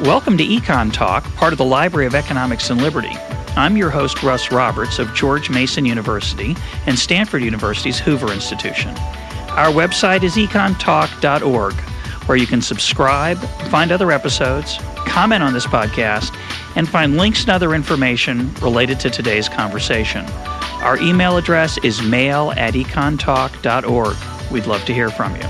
Welcome to EconTalk, part of the Library of Economics and Liberty. I'm your host, Russ Roberts of George Mason University and Stanford University's Hoover Institution. Our website is econtalk.org, where you can subscribe, find other episodes, comment on this podcast, and find links and other information related to today's conversation. Our email address is mail@econtalk.org. We'd love to hear from you.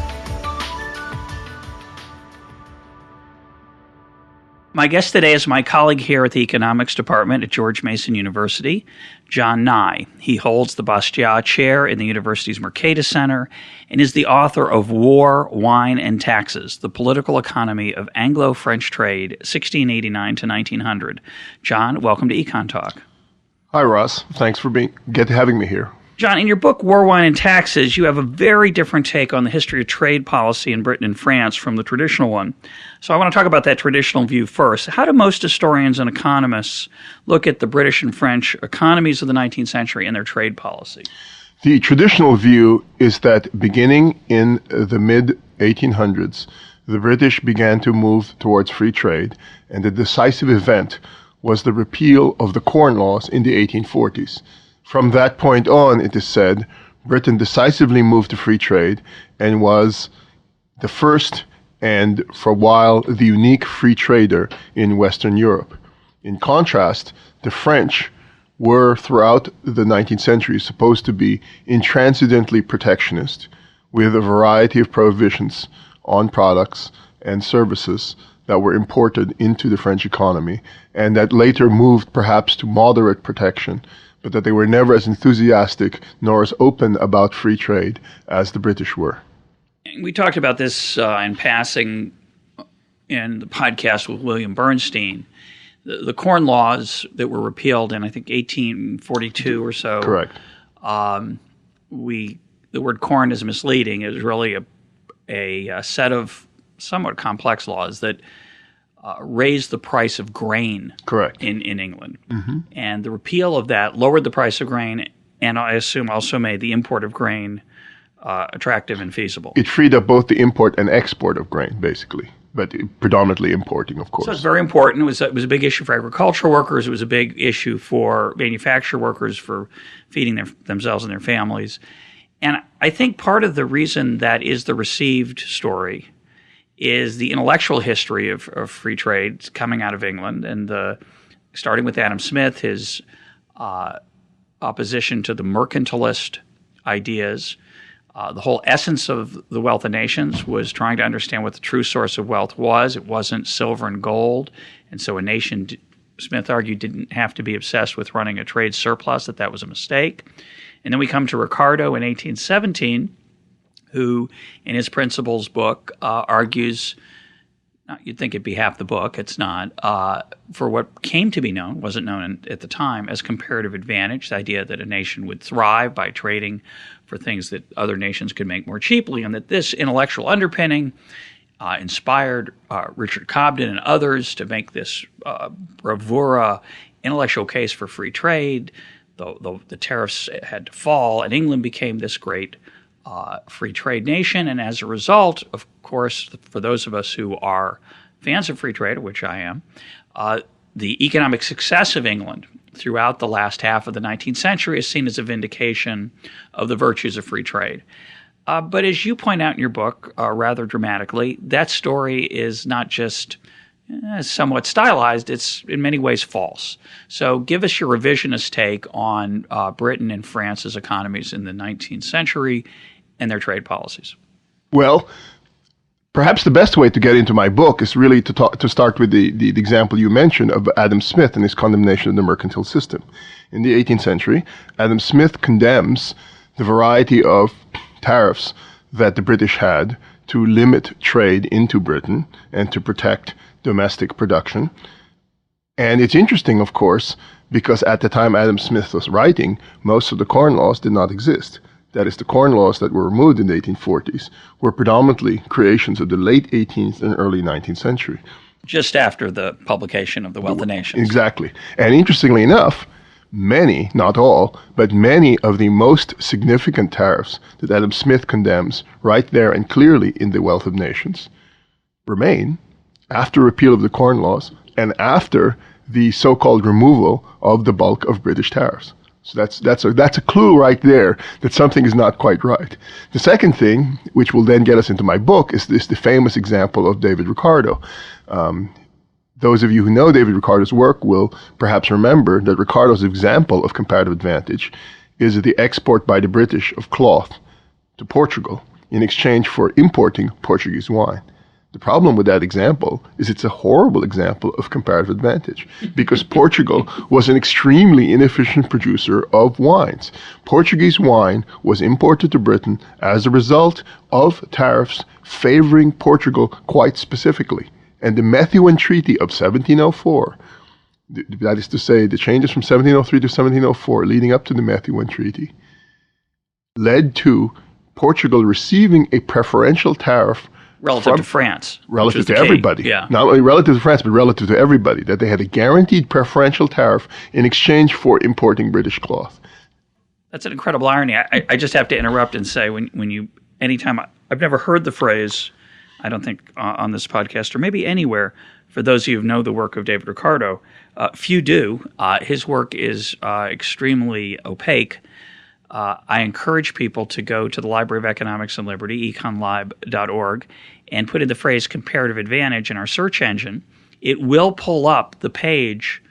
My guest today is my colleague here at the Economics Department at George Mason University, John Nye. He holds the Bastiat Chair in the university's Mercatus Center and is the author of War, Wine, and Taxes, The Political Economy of Anglo-French Trade, 1689 to 1900. John, welcome to EconTalk. Hi, Russ. Thanks for having me here. John, in your book, War, Wine, and Taxes, you have a very different take on the history of trade policy in Britain and France from the traditional one. So I want to talk about that traditional view first. How do most historians and economists look at the British and French economies of the 19th century and their trade policy? The traditional view is that beginning in the mid-1800s, the British began to move towards free trade, and the decisive event was the repeal of the Corn Laws in the 1840s. From that point on, it is said, Britain decisively moved to free trade and was the first and, for a while, the unique free trader in Western Europe. In contrast, the French were, throughout the 19th century, supposed to be intransigently protectionist, with a variety of prohibitions on products and services that were imported into the French economy, and that later moved perhaps to moderate protection, but that they were never as enthusiastic nor as open about free trade as the British were. We talked about this in passing in the podcast with William Bernstein. The Corn Laws that were repealed in, I think, 1842 or so. Correct. The word corn is misleading. It was really a set of somewhat complex laws that raised the price of grain. Correct. in England. Mm-hmm. And the repeal of that lowered the price of grain and I assume also made the import of grain attractive and feasible. It freed up both the import and export of grain, basically, but predominantly importing, of course. So it's very important. It was a big issue for agricultural workers. It was a big issue for manufacturer workers for feeding themselves and their families. And I think part of the reason that is the received story is the intellectual history of free trade coming out of England, and starting with Adam Smith, his opposition to the mercantilist ideas. The whole essence of The Wealth of Nations was trying to understand what the true source of wealth was. It wasn't silver and gold, and so a nation, Smith argued, didn't have to be obsessed with running a trade surplus, that was a mistake. And then we come to Ricardo in 1817, who, in his Principles book, argues, you'd think it'd be half the book, it's not, for what came to be known, wasn't known at the time, as comparative advantage, the idea that a nation would thrive by trading for things that other nations could make more cheaply, and that this intellectual underpinning inspired Richard Cobden and others to make this bravura intellectual case for free trade. The tariffs had to fall, and England became this great free trade nation. And as a result, of course, for those of us who are fans of free trade, which I am, the economic success of England throughout the last half of the 19th century is seen as a vindication of the virtues of free trade. But as you point out in your book, rather dramatically, that story is not just somewhat stylized, it's in many ways false. So give us your revisionist take on Britain and France's economies in the 19th century and their trade policies. Well, perhaps the best way to get into my book is really to start with the example you mentioned of Adam Smith and his condemnation of the mercantile system. In the 18th century, Adam Smith condemns the variety of tariffs that the British had to limit trade into Britain and to protect domestic production. And it's interesting, of course, because at the time Adam Smith was writing, most of the Corn Laws did not exist. That is, the Corn Laws that were removed in the 1840s were predominantly creations of the late 18th and early 19th century. Just after the publication of The Wealth of Nations. Exactly. And interestingly enough, many, not all, but many of the most significant tariffs that Adam Smith condemns right there and clearly in The Wealth of Nations remain after repeal of the Corn Laws and after the so-called removal of the bulk of British tariffs. So that's a clue right there that something is not quite right. The second thing, which will then get us into my book, is the famous example of David Ricardo. Those of you who know David Ricardo's work will perhaps remember that Ricardo's example of comparative advantage is the export by the British of cloth to Portugal in exchange for importing Portuguese wine. The problem with that example is it's a horrible example of comparative advantage because Portugal was an extremely inefficient producer of wines. Portuguese wine was imported to Britain as a result of tariffs favoring Portugal quite specifically. And the Methuen Treaty of 1704, that is to say, the changes from 1703 to 1704 leading up to the Methuen Treaty, led to Portugal receiving a preferential tariff relative to France. Relative to everybody. Yeah. Not only relative to France, but relative to everybody, that they had a guaranteed preferential tariff in exchange for importing British cloth. That's an incredible irony. I just have to interrupt and say, anytime I've never heard the phrase, I don't think on this podcast or maybe anywhere, for those of you who know the work of David Ricardo, few do. His work is extremely opaque. I encourage people to go to the Library of Economics and Liberty, econlib.org, and put in the phrase comparative advantage in our search engine. It will pull up the page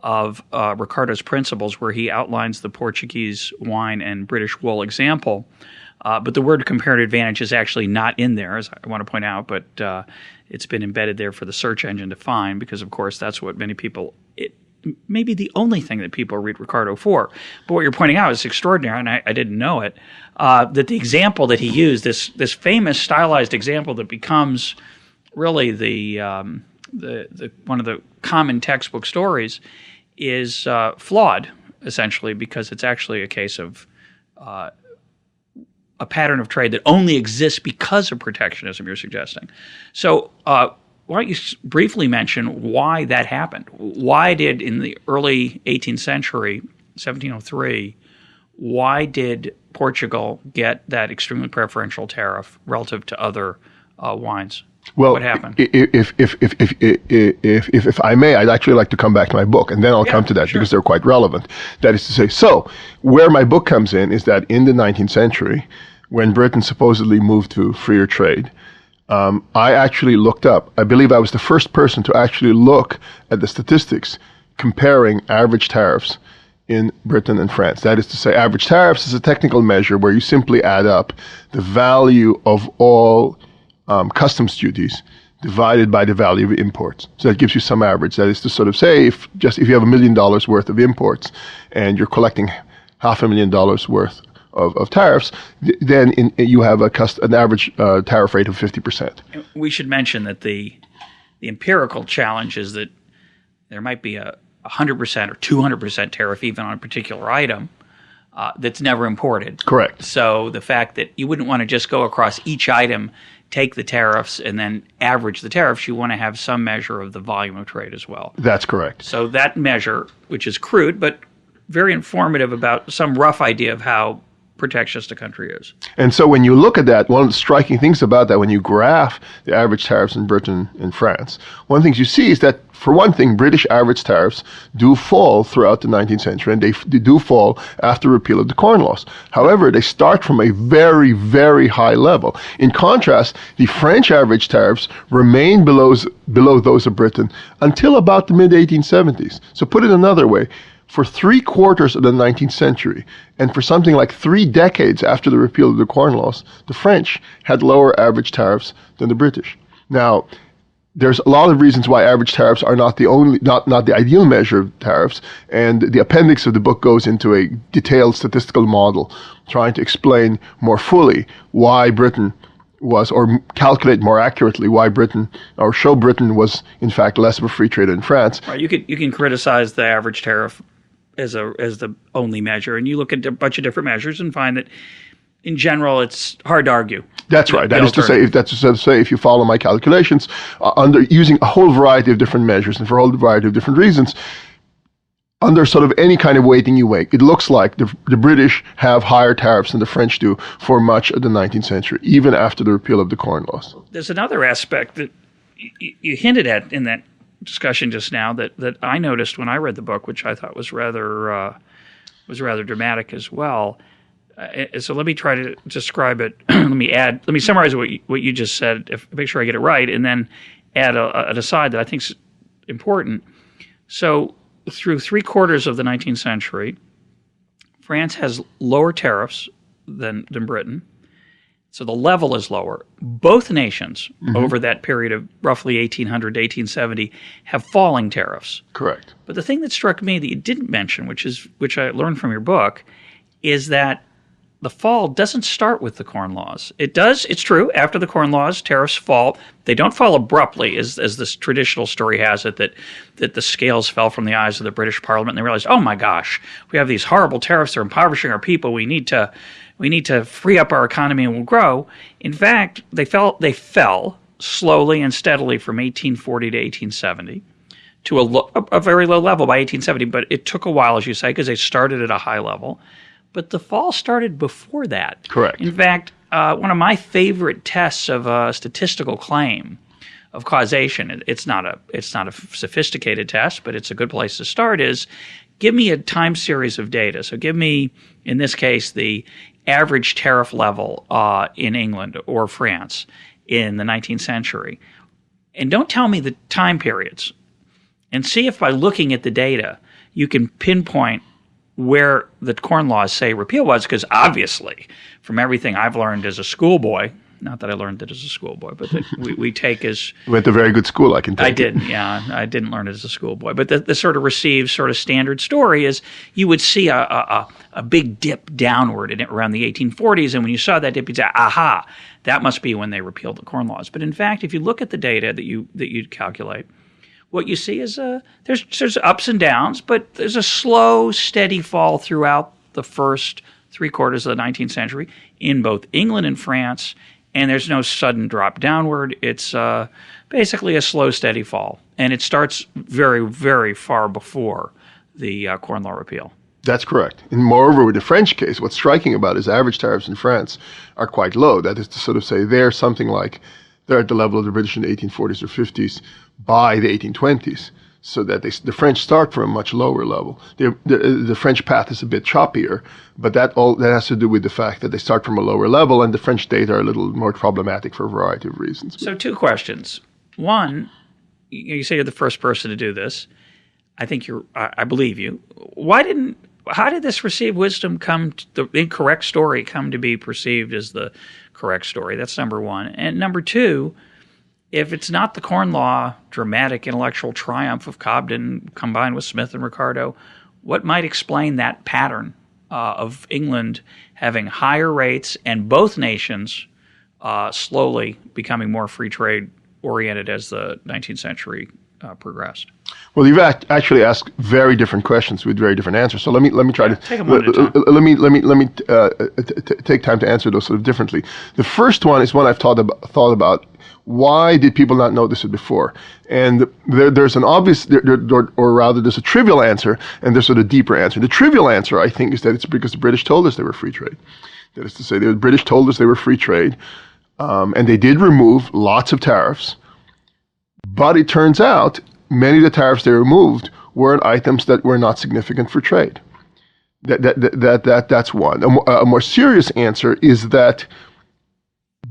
of Ricardo's principles where he outlines the Portuguese wine and British wool example. But the word comparative advantage is actually not in there, as I want to point out, but it's been embedded there for the search engine to find because, of course, that's what many people – maybe the only thing that people read Ricardo for. But what you're pointing out is extraordinary, and I didn't know it, that the example that he used, this famous stylized example that becomes really the one of the common textbook stories, is flawed, essentially, because it's actually a case of a pattern of trade that only exists because of protectionism, you're suggesting. So why don't you briefly mention why that happened? Why did, in the early 18th century, 1703, why did Portugal get that extremely preferential tariff relative to other wines? Well, what happened? If I may, I'd actually like to come back to my book, and then I'll come to that because they're quite relevant. That is to say, so where my book comes in is that in the 19th century, when Britain supposedly moved to freer trade, I actually looked up. I believe I was the first person to actually look at the statistics comparing average tariffs in Britain and France. That is to say, average tariffs is a technical measure where you simply add up the value of all customs duties divided by the value of imports. So that gives you some average. That is to sort of say, if you have $1 million worth of imports and you're collecting $500,000 worth of tariffs, then you have an average tariff rate of 50%. We should mention that the empirical challenge is that there might be a 100% or 200% tariff even on a particular item that's never imported. Correct. So the fact that you wouldn't want to just go across each item, take the tariffs, and then average the tariffs, you want to have some measure of the volume of trade as well. That's correct. So that measure, which is crude but very informative about some rough idea of how protectionist a country is. And so when you look at that, one of the striking things about that, when you graph the average tariffs in Britain and France, one of the things you see is that, for one thing, British average tariffs do fall throughout the 19th century, and they do fall after repeal of the Corn Laws. However, they start from a very, very high level. In contrast, the French average tariffs remain below those of Britain until about the mid-1870s. So put it another way, for 3/4 of the 19th century, and for something like 3 decades after the repeal of the Corn Laws, the French had lower average tariffs than the British. Now, there's a lot of reasons why average tariffs are not the ideal measure of tariffs, and the appendix of the book goes into a detailed statistical model trying to explain more fully why Britain was, or calculate more accurately why Britain, or show Britain was in fact less of a free trader than France. Right, you can criticize the average tariff as the only measure, and you look at a bunch of different measures and find that in general it's hard to argue. That's right. That is to say, if you follow my calculations, under using a whole variety of different measures and for a whole variety of different reasons, under sort of any kind of weighting you weigh, it looks like the British have higher tariffs than the French do for much of the 19th century, even after the repeal of the Corn Laws. There's another aspect that you hinted at in that discussion just now that I noticed when I read the book, which I thought was rather dramatic as well. So let me try to describe it. Let me summarize what you just said, make sure I get it right, and then add an aside that I think is important. So through 3/4 of the 19th century, France has lower tariffs than Britain. So the level is lower. Both nations over that period of roughly 1800 to 1870 have falling tariffs. Correct. But the thing that struck me that you didn't mention, which I learned from your book, is that the fall doesn't start with the Corn Laws. It does, it's true, after the Corn Laws, tariffs fall. They don't fall abruptly, as this traditional story has it, that the scales fell from the eyes of the British Parliament and they realized, oh my gosh, we have these horrible tariffs, they're impoverishing our people, we need to free up our economy and we'll grow. In fact, they fell slowly and steadily from 1840 to 1870 to a very low level by 1870, but it took a while, as you say, because they started at a high level. But the fall started before that. Correct. In fact, one of my favorite tests of a statistical claim of causation, it's not a sophisticated test, but it's a good place to start, is give me a time series of data. So give me, in this case, the average tariff level in England or France in the 19th century. And don't tell me the time periods. And see if by looking at the data, you can pinpoint where the Corn Laws say repeal was, because obviously, from everything I've learned as a schoolboy, not that I learned it as a schoolboy, but that we take as... You went to a very good school, I can tell you. I didn't, yeah. I didn't learn it as a schoolboy. But the sort of received sort of standard story is you would see a big dip downward around the 1840s, and when you saw that dip, you'd say, aha, that must be when they repealed the Corn Laws. But in fact, if you look at the data that you'd calculate, what you see is there's ups and downs, but there's a slow, steady fall throughout the first 3/4 of the 19th century in both England and France, and there's no sudden drop downward. It's basically a slow, steady fall, and it starts very, very far before the Corn Law repeal. That's correct. And moreover, with the French case, what's striking about is average tariffs in France are quite low. That is to sort of say they're at the level of the British in the 1840s or 50s by the 1820s, so that the French start from a much lower level. The French path is a bit choppier, but that has to do with the fact that they start from a lower level, and the French data are a little more problematic for a variety of reasons. So 2 questions. One, you say you're the first person to do this. I think I believe you. How did this received wisdom the incorrect story come to be perceived as the correct story? That's number one. And number two, if it's not the Corn Law dramatic intellectual triumph of Cobden combined with Smith and Ricardo, what might explain that pattern of England having higher rates and both nations slowly becoming more free trade oriented as the 19th century progressed? Well, you've actually asked very different questions with very different answers. So let me try to take them one at a time. Let me take time to answer those sort of differently. The first one is one I've thought about. Why did people not notice it before? And there's an obvious, or rather, there's a trivial answer, and there's sort of a deeper answer. The trivial answer, I think, is that it's because the British told us they were free trade. That is to say, the British told us they were free trade, and they did remove lots of tariffs. But it turns out many of the tariffs they removed were on items that were not significant for trade. That's one. A more serious answer is that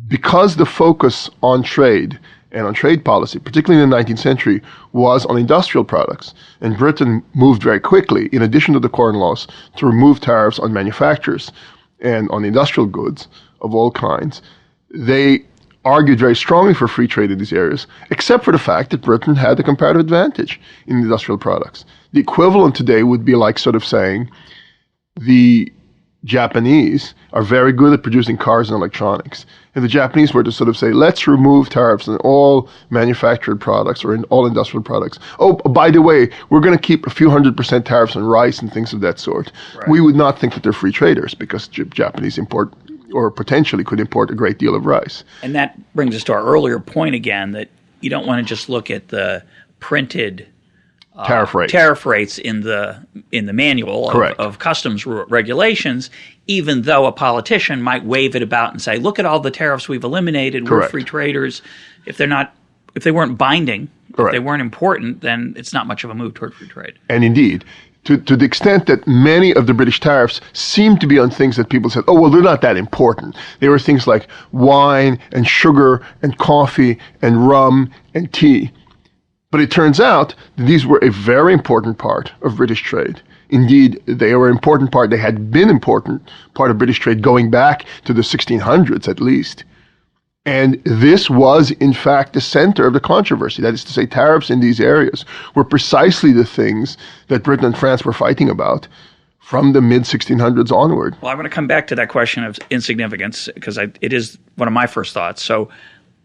because the focus on trade and on trade policy, particularly in the 19th century, was on industrial products, and Britain moved very quickly, in addition to the Corn Laws, to remove tariffs on manufacturers and on industrial goods of all kinds, they argued very strongly for free trade in these areas, except for the fact that Britain had a comparative advantage in industrial products. The equivalent today would be like sort of saying the Japanese are very good at producing cars and electronics. If the Japanese were to sort of say, let's remove tariffs on all manufactured products or in all industrial products. Oh, by the way, we're going to keep a few 100% tariffs on rice and things of that sort. Right. We would not think that they're free traders because Japanese import or potentially could import a great deal of rice. And that brings us to our earlier point again, that you don't want to just look at the printed tariff rates in the manual of customs regulations, even though a politician might wave it about and say, look at all the tariffs we've eliminated, we're free traders. If they're not if they weren't binding, Correct. if they weren't important, then it's not much of a move toward free trade. And indeed, to the extent that many of the British tariffs seem to be on things that people said, oh, well, they're not that important. They were things like wine and sugar and coffee and rum and tea. But it turns out that these were a very important part of British trade. Indeed, they were an important part. They had been important part of British trade going back to the 1600s at least. And this was, in fact, the center of the controversy. That is to say, tariffs in these areas were precisely the things that Britain and France were fighting about from the mid-1600s onward. Well, I want to come back to that question of insignificance because it is one of my first thoughts. So,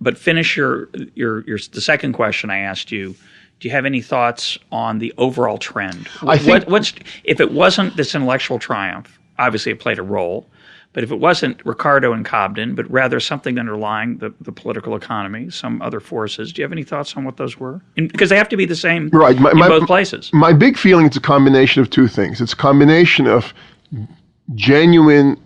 but finish the second question I asked you. Do you have any thoughts on the overall trend? I think if it wasn't this intellectual triumph, obviously it played a role, but if it wasn't Ricardo and Cobden, but rather something underlying the political economy, some other forces, do you have any thoughts on what those were? Because they have to be the same in both places. My big feeling is a combination of two things. It's a combination of genuine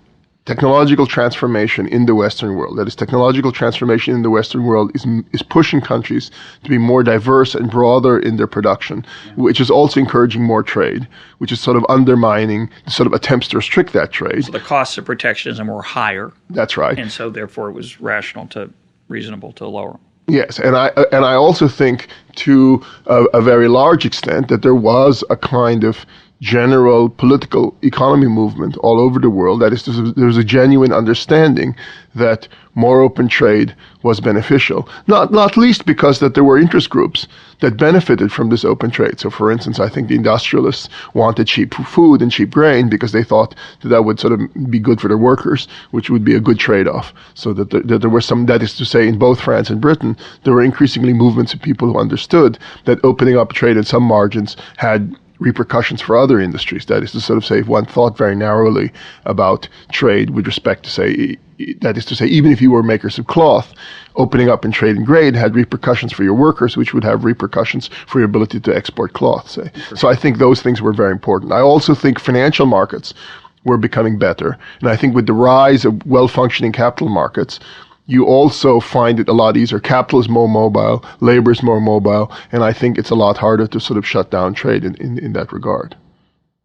technological transformation in the Western world. That is, technological transformation in the Western world is pushing countries to be more diverse and broader in their production, which is also encouraging more trade, which is sort of undermining the sort of attempts to restrict that trade. So the costs of protectionism were higher. That's right. And so therefore it was reasonable to lower them. Yes, and I also think to a very large extent that there was a kind of general political economy movement all over the world. That is, there was a genuine understanding that more open trade was beneficial, not least because that there were interest groups that benefited from this open trade. So, for instance, I think the industrialists wanted cheap food and cheap grain because they thought that would sort of be good for their workers, which would be a good trade-off. So that there were some, that is to say, in both France and Britain, there were increasingly movements of people who understood that opening up trade in some margins had repercussions for other industries. That is to sort of say, if one thought very narrowly about trade with respect to say, that is to say, even if you were makers of cloth, opening up in trade and grain had repercussions for your workers, which would have repercussions for your ability to export cloth, say. So I think those things were very important. I also think financial markets were becoming better. And I think with the rise of well-functioning capital markets, you also find it a lot easier. Capital is more mobile, labor is more mobile, and I think it's a lot harder to sort of shut down trade in that regard.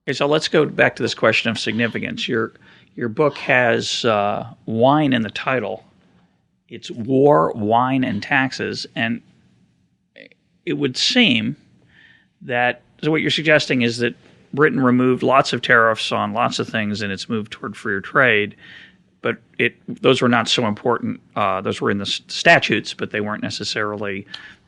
Okay, so let's go back to this question of significance. Your book has wine in the title. It's War, Wine, and Taxes, and it would seem that, so what you're suggesting is that Britain removed lots of tariffs on lots of things and it's moved toward freer trade, but those were not so important. Those were in the statutes, but they weren't necessarily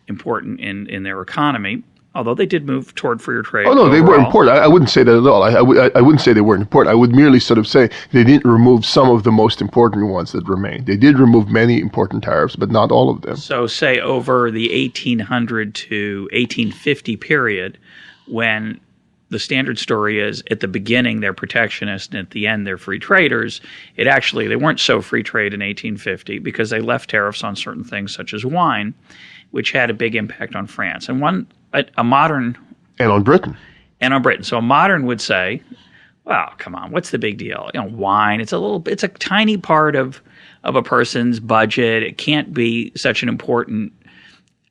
important in their economy, although they did move toward freer trade. Oh, no, overall. They were important. I wouldn't say that at all. I wouldn't say they weren't important. I would merely sort of say they didn't remove some of the most important ones that remained. They did remove many important tariffs, but not all of them. So say over the 1800 to 1850 period, when the standard story is at the beginning they're protectionist and at the end they're free traders, they weren't so free trade in 1850 because they left tariffs on certain things such as wine, which had a big impact on France. And a modern... And on Britain. And on Britain. So a modern would say, well, come on, what's the big deal? Wine, it's a tiny part of a person's budget. It can't be such an important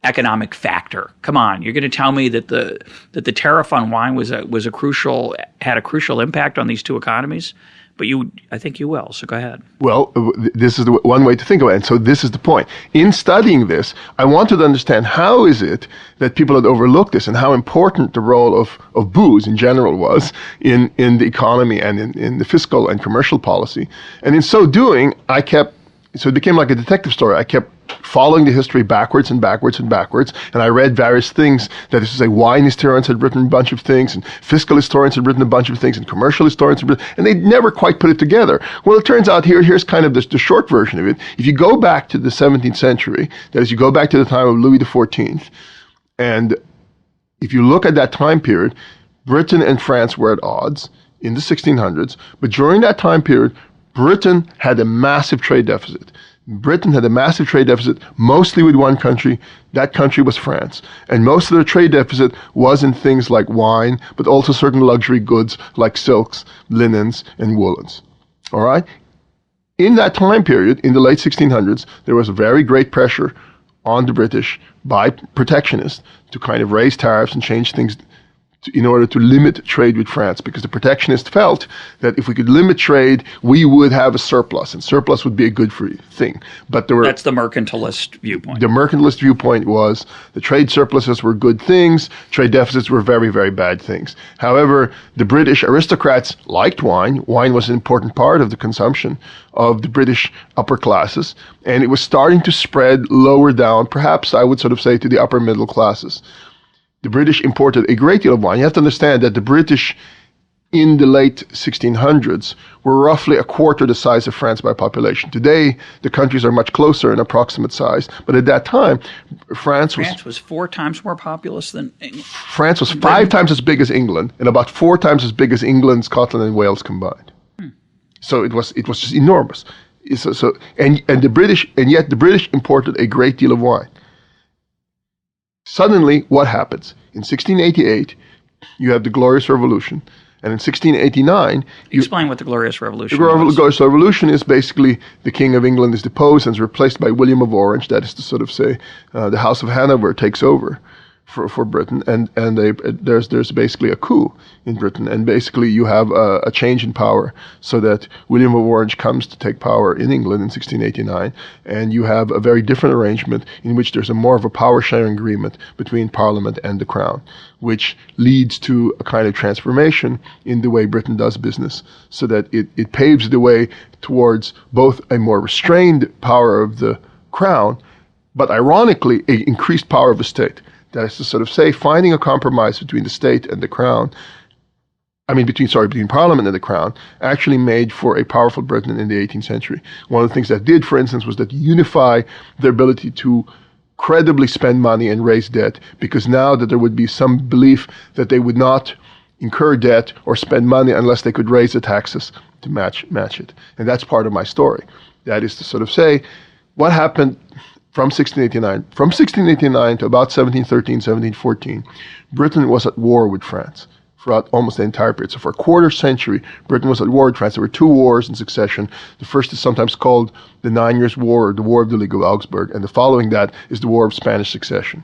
economic factor. Come on, you're going to tell me that the tariff on wine had a crucial impact on these two economies? But I think you will. So go ahead. Well, this is one way to think about it. And so this is the point. In studying this, I wanted to understand how is it that people had overlooked this and how important the role of booze in general was in the economy and in the fiscal and commercial policy. And in so doing, so it became like a detective story. I kept following the history backwards and backwards and backwards, and I read various things. That is to say, wine historians had written a bunch of things, and fiscal historians had written a bunch of things, and commercial historians had written, and they never quite put it together. Well, it turns out here's kind of the short version of it. If you go back to the 17th century, that is, you go back to the time of Louis XIV, and if you look at that time period, Britain and France were at odds in the 1600s, but during that time period, Britain had a massive trade deficit. Britain had a massive trade deficit, mostly with one country. That country was France. And most of their trade deficit was in things like wine, but also certain luxury goods like silks, linens, and woolens. All right? In that time period, in the late 1600s, there was very great pressure on the British by protectionists to kind of raise tariffs and change things in order to limit trade with France, because the protectionists felt that if we could limit trade, we would have a surplus, and surplus would be a good thing. But that's the mercantilist viewpoint. The mercantilist viewpoint was the trade surpluses were good things, trade deficits were very, very bad things. However, the British aristocrats liked wine. Wine was an important part of the consumption of the British upper classes, and it was starting to spread lower down, perhaps I would sort of say to the upper middle classes. The British imported a great deal of wine. You have to understand that the British in the late 1600s were roughly a quarter the size of France by population. Today, the countries are much closer in approximate size, but at that time, France was 4 times more populous than England. France was 5 times as big as England, and about 4 times as big as England, Scotland, and Wales combined. So it was just enormous. Yet the British imported a great deal of wine. Suddenly, what happens? In 1688, you have the Glorious Revolution, and in 1689... Explain what the Glorious Revolution was. The Glorious Revolution is basically the King of England is deposed and is replaced by William of Orange. That is to sort of say the House of Hanover takes over for Britain, and there's basically a coup in Britain, and basically you have a change in power, so that William of Orange comes to take power in England in 1689, and you have a very different arrangement in which there's more of a power-sharing agreement between Parliament and the Crown, which leads to a kind of transformation in the way Britain does business, so that it paves the way towards both a more restrained power of the Crown, but ironically, an increased power of the state. That is to sort of say, finding a compromise between the state and the Crown, between Parliament and the Crown, actually made for a powerful Britain in the 18th century. One of the things that did, for instance, was that unify their ability to credibly spend money and raise debt, because now that there would be some belief that they would not incur debt or spend money unless they could raise the taxes to match it. And that's part of my story. That is to sort of say, what happened from 1689. From 1689 to about 1713, 1714, Britain was at war with France throughout almost the entire period. So for a quarter century, Britain was at war with France. There were 2 wars in succession. The first is sometimes called the 9 Years' War, or the War of the League of Augsburg, and the following that is the War of Spanish Succession.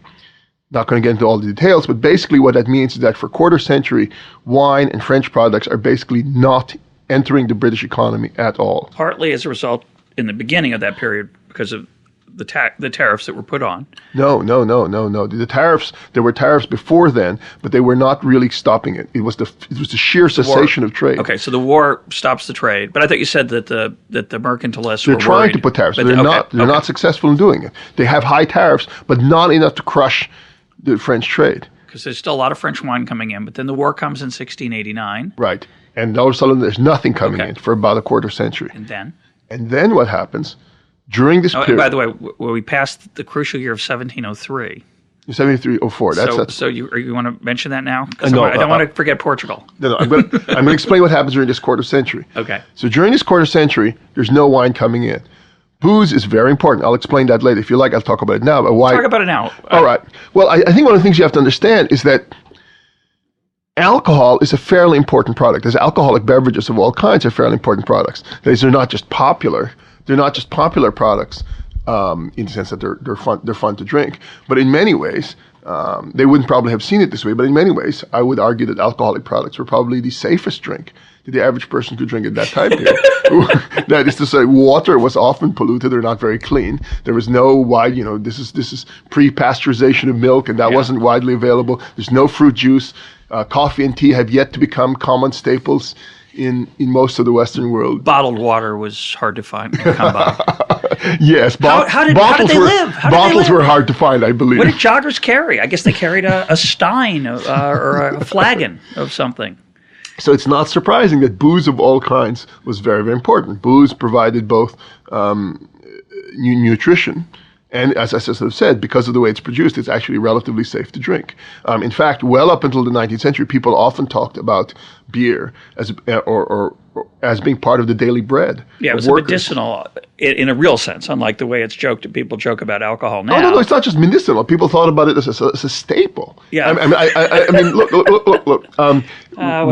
Not going to get into all the details, but basically what that means is that for a quarter century, wine and French products are basically not entering the British economy at all. Partly as a result, in the beginning of that period, because of the tariffs that were put on. No. The tariffs, there were tariffs before then, but they were not really stopping it. It was the sheer cessation of trade. Okay, so the war stops the trade. But I thought you said that the mercantilists they're trying to put tariffs. They're not successful in doing it. They have high tariffs, but not enough to crush the French trade. Because there's still a lot of French wine coming in, but then the war comes in 1689. Right. And all of a sudden there's nothing coming in for about a quarter century. And then what happens? During this period... By the way, we passed the crucial year of 1703. 1703-04. So you want to mention that now? No, I don't want to forget Portugal. No. I'm going to explain what happens during this quarter century. Okay. So during this quarter century, there's no wine coming in. Booze is very important. I'll explain that later. If you like, I'll talk about it now. But why? Talk about it now. All right. Well, I think one of the things you have to understand is that alcohol is a fairly important product. As alcoholic beverages of all kinds are fairly important products. They're not just popular. They're not just popular products in the sense that they're fun to drink. But in many ways, they wouldn't probably have seen it this way, but in many ways, I would argue that alcoholic products were probably the safest drink that the average person could drink at that time period. That is to say, water was often polluted or not very clean. There was no wide, this is pre-pasteurization of milk, and that wasn't widely available. There's no fruit juice. Coffee and tea have yet to become common staples in most of the Western world. Bottled water was hard to find and come by. Yes. How did they live? Bottles were hard to find, I believe. What did joggers carry? I guess they carried a stein or a flagon of something. So it's not surprising that booze of all kinds was very, very important. Booze provided both nutrition, and as I sort of said, because of the way it's produced, it's actually relatively safe to drink. In fact, well up until the 19th century, people often talked about beer as being part of the daily bread. Yeah, it was medicinal in a real sense, unlike the way people joke about alcohol now. No, it's not just medicinal. People thought about it as a staple. Yeah. I mean, look.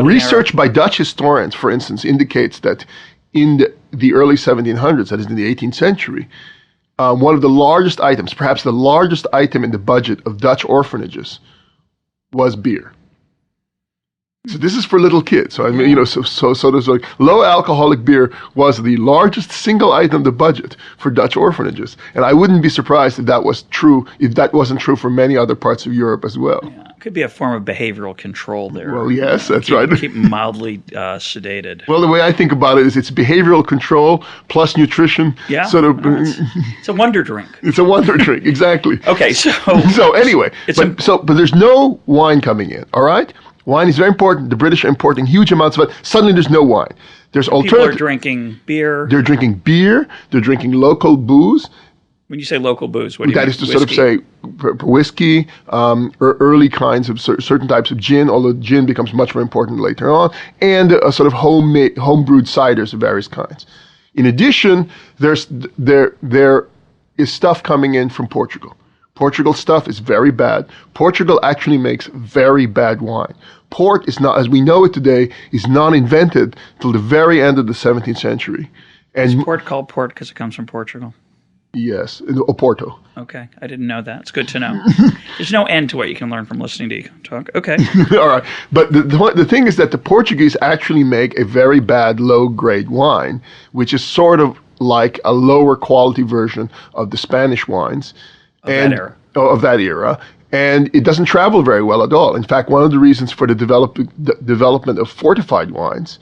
Research by Dutch historians, for instance, indicates that in the early 1700s, that is in the 18th century, one of the largest items, perhaps the largest item in the budget of Dutch orphanages, was beer. So this is for little kids. So I mean, so there's like low alcoholic beer was the largest single item of the budget for Dutch orphanages, and I wouldn't be surprised if that was true. If that wasn't true for many other parts of Europe as well. Yeah. Could be a form of behavioral control there. Well, yes, that's right. Keep mildly sedated. Well, the way I think about it is it's behavioral control plus nutrition. Yeah, sort of. It's a wonder drink. It's a wonder drink, exactly. Okay, so anyway, but there's no wine coming in. All right. Wine is very important. The British are importing huge amounts of it. Suddenly there's no wine. There's alternative. People are drinking beer. They're drinking beer. They're drinking local booze. When you say local booze, what do you mean? That is to sort of say whiskey, or early kinds of certain types of gin, although gin becomes much more important later on, and a sort of homebrewed ciders of various kinds. In addition, there is stuff coming in from Portugal. Portugal stuff is very bad. Portugal actually makes very bad wine. Port is not, as we know it today, is not invented till the very end of the 17th century. And is port called port because it comes from Portugal? Yes, Oporto. Okay, I didn't know that. It's good to know. There's no end to what you can learn from listening to EconTalk. Okay. All right, but the thing is that the Portuguese actually make a very bad low-grade wine, which is sort of like a lower quality version of the Spanish wines. Of that era. And it doesn't travel very well at all. In fact, one of the reasons for the development of fortified wines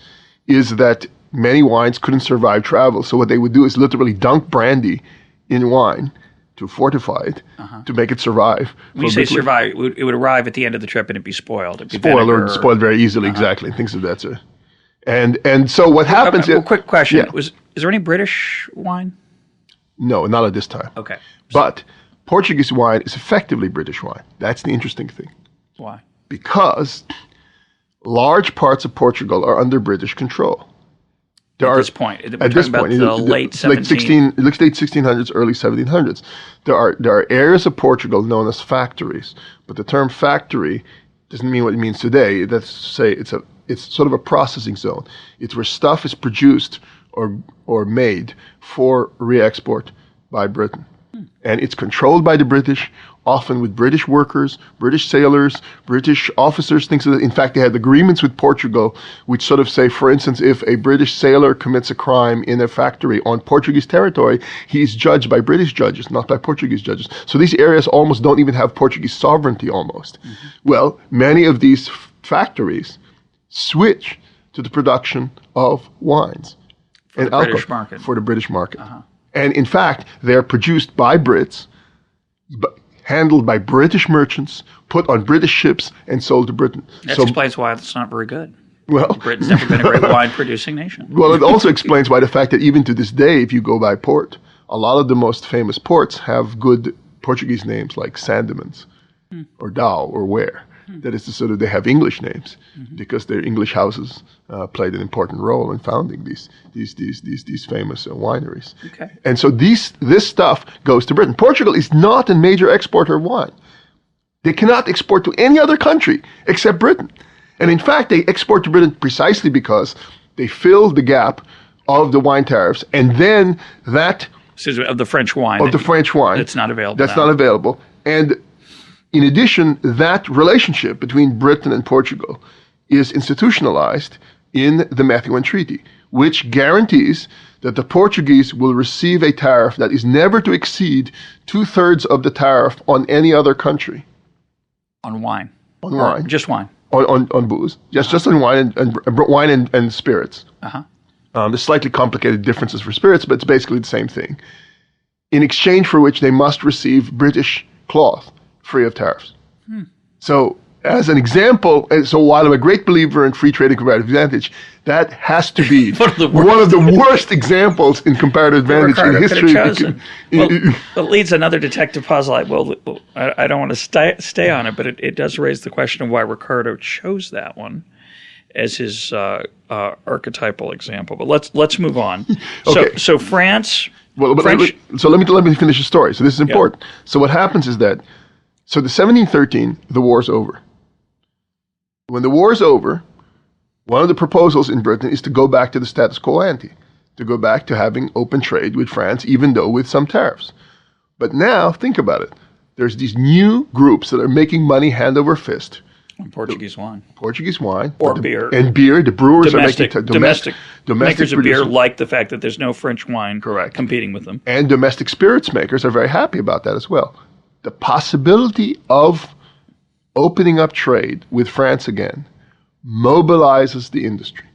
is that many wines couldn't survive travel. So what they would do is literally dunk brandy in wine to fortify it, to make it survive. When you say survive, it would arrive at the end of the trip and it'd be spoiled. It'd be spoiled very easily, exactly. Things of that sort. And so what happens is... quick question. Yeah. Is there any British wine? No, not at this time. Okay. But Portuguese wine is effectively British wine. That's the interesting thing. Why? Because large parts of Portugal are under British control. At this point, the late 1600s, early 1700s, there are areas of Portugal known as factories. But the term factory doesn't mean what it means today. That's to say it's sort of a processing zone. It's where stuff is produced or made for re-export by Britain. And it's controlled by the British, often with British workers, British sailors, British officers, things like that. In fact, they had agreements with Portugal, which sort of say, for instance, if a British sailor commits a crime in a factory on Portuguese territory, he's judged by British judges, not by Portuguese judges. So these areas almost don't even have Portuguese sovereignty almost. Well, many of these factories switch to the production of wines and alcohol for the British market. And in fact, they're produced by Brits, handled by British merchants, put on British ships, and sold to Britain. That explains why it's not very good. Well, Britain's never been a great wine-producing nation. Well, it also explains why the fact that even to this day, if you go by port, a lot of the most famous ports have good Portuguese names like Sandemans or Dow or Ware. That is to sort of, they have English names because their English houses played an important role in founding these famous wineries. Okay. And so this stuff goes to Britain. Portugal is not a major exporter of wine. They cannot export to any other country except Britain. And in fact, they export to Britain precisely because they fill the gap of the wine tariffs, and then that... Of the French wine. Of the French wine. That's not available That's not available. And in addition, that relationship between Britain and Portugal is institutionalized in the Methuen Treaty, which guarantees that the Portuguese will receive a tariff that is never to exceed 2/3 of the tariff on any other country. On wine? On wine. Just wine? On booze. Yes, just on wine and spirits. There's slightly complicated differences for spirits, but it's basically the same thing. In exchange for which they must receive British cloth free of tariffs. So as an example, so while I'm a great believer in free trade and comparative advantage, that has to be one of the worst examples in comparative advantage in history. It leads another detective puzzle. I don't want to stay on it, but it does raise the question of why Ricardo chose that one as his archetypal example. But let's move on. Okay. So France. Well, let me finish the story. So this is important. Yeah. So what happens is that. So the 1713, the war's over. When the war's over, one of the proposals in Britain is to go back to the status quo ante. to go back to having open trade with France, even though with some tariffs. But now, think about it. There's these new groups that are making money hand over fist. Portuguese wine. Or beer. And beer. The brewers domestic, are making domestic makers of producers. beer like the fact that there's no French wine Correct. competing with them. And domestic spirits makers are very happy about that as well. The possibility of opening up trade with France again mobilizes the industry.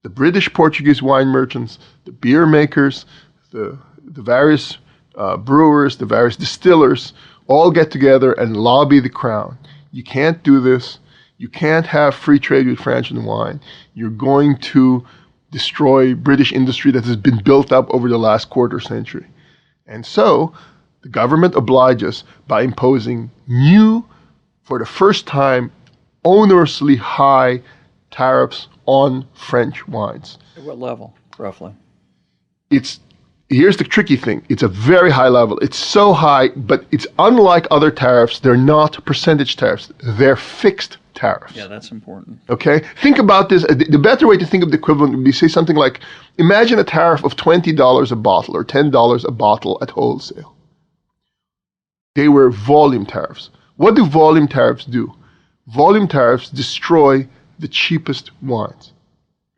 The British Portuguese wine merchants, the beer makers, the various brewers, the various distillers all get together and lobby the crown. You can't do this. You can't have free trade with France and wine. You're going to destroy British industry that has been built up over the last quarter century. And so the government obliges by imposing new, for the first time, onerously high tariffs on French wines. At what level, roughly? Here's the tricky thing. It's a very high level. It's so high, but it's unlike other tariffs. They're not percentage tariffs. They're fixed tariffs. Yeah, that's important. Okay? Think about this. The better way to think of the equivalent would be, say, something like, imagine a tariff of $20 a bottle or $10 a bottle at wholesale. They were volume tariffs. What do volume tariffs do? Volume tariffs destroy the cheapest wines.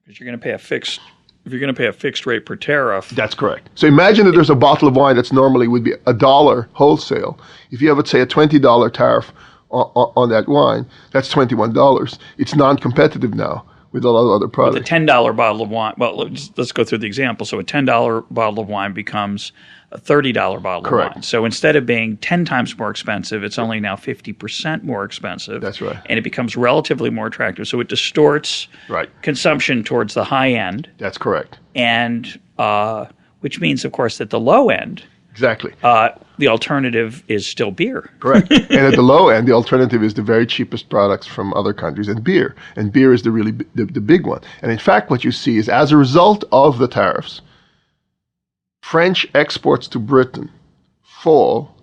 Because you're going to pay a fixed... If you're going to pay a fixed rate per tariff. That's correct. So imagine that there's a bottle of wine that's normally would be $1 wholesale. If you have, let's say, a $20 tariff on that wine, that's $21. It's non-competitive now with a lot of other products. With a $10 bottle of wine, well, let's go through the example. So a $10 bottle of wine becomes a $30 bottle Correct. of wine. So instead of being 10 times more expensive, it's only now 50% more expensive. That's right. And it becomes relatively more attractive. So it distorts consumption towards the high end. That's correct. And which means, of course, that the low end, exactly, the alternative is still beer. Correct. And at the low end, the alternative is the very cheapest products from other countries and beer. And beer is the really the big one. And in fact, what you see is as a result of the tariffs, French exports to Britain fall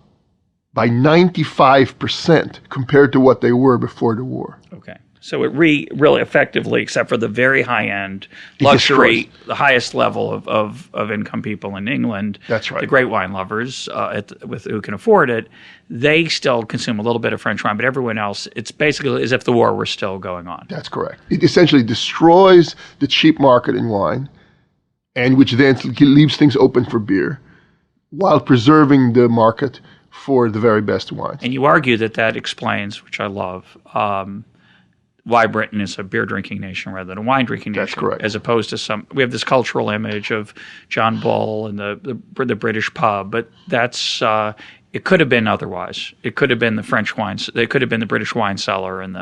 by 95% compared to what they were before the war. Okay. So it really effectively, except for the very high-end luxury, the highest level of income people in England, that's right, the great wine lovers who can afford it, they still consume a little bit of French wine, but everyone else, it's basically as if the war were still going on. That's correct. It essentially destroys the cheap market in wine, and which then leaves things open for beer, while preserving the market for the very best wines. And you argue that explains, which I love, why Britain is a beer-drinking nation rather than a wine-drinking nation. That's correct. As opposed to we have this cultural image of John Bull and the British pub, but that's it could have been otherwise. It could have been the French wines. It could have been the British wine cellar and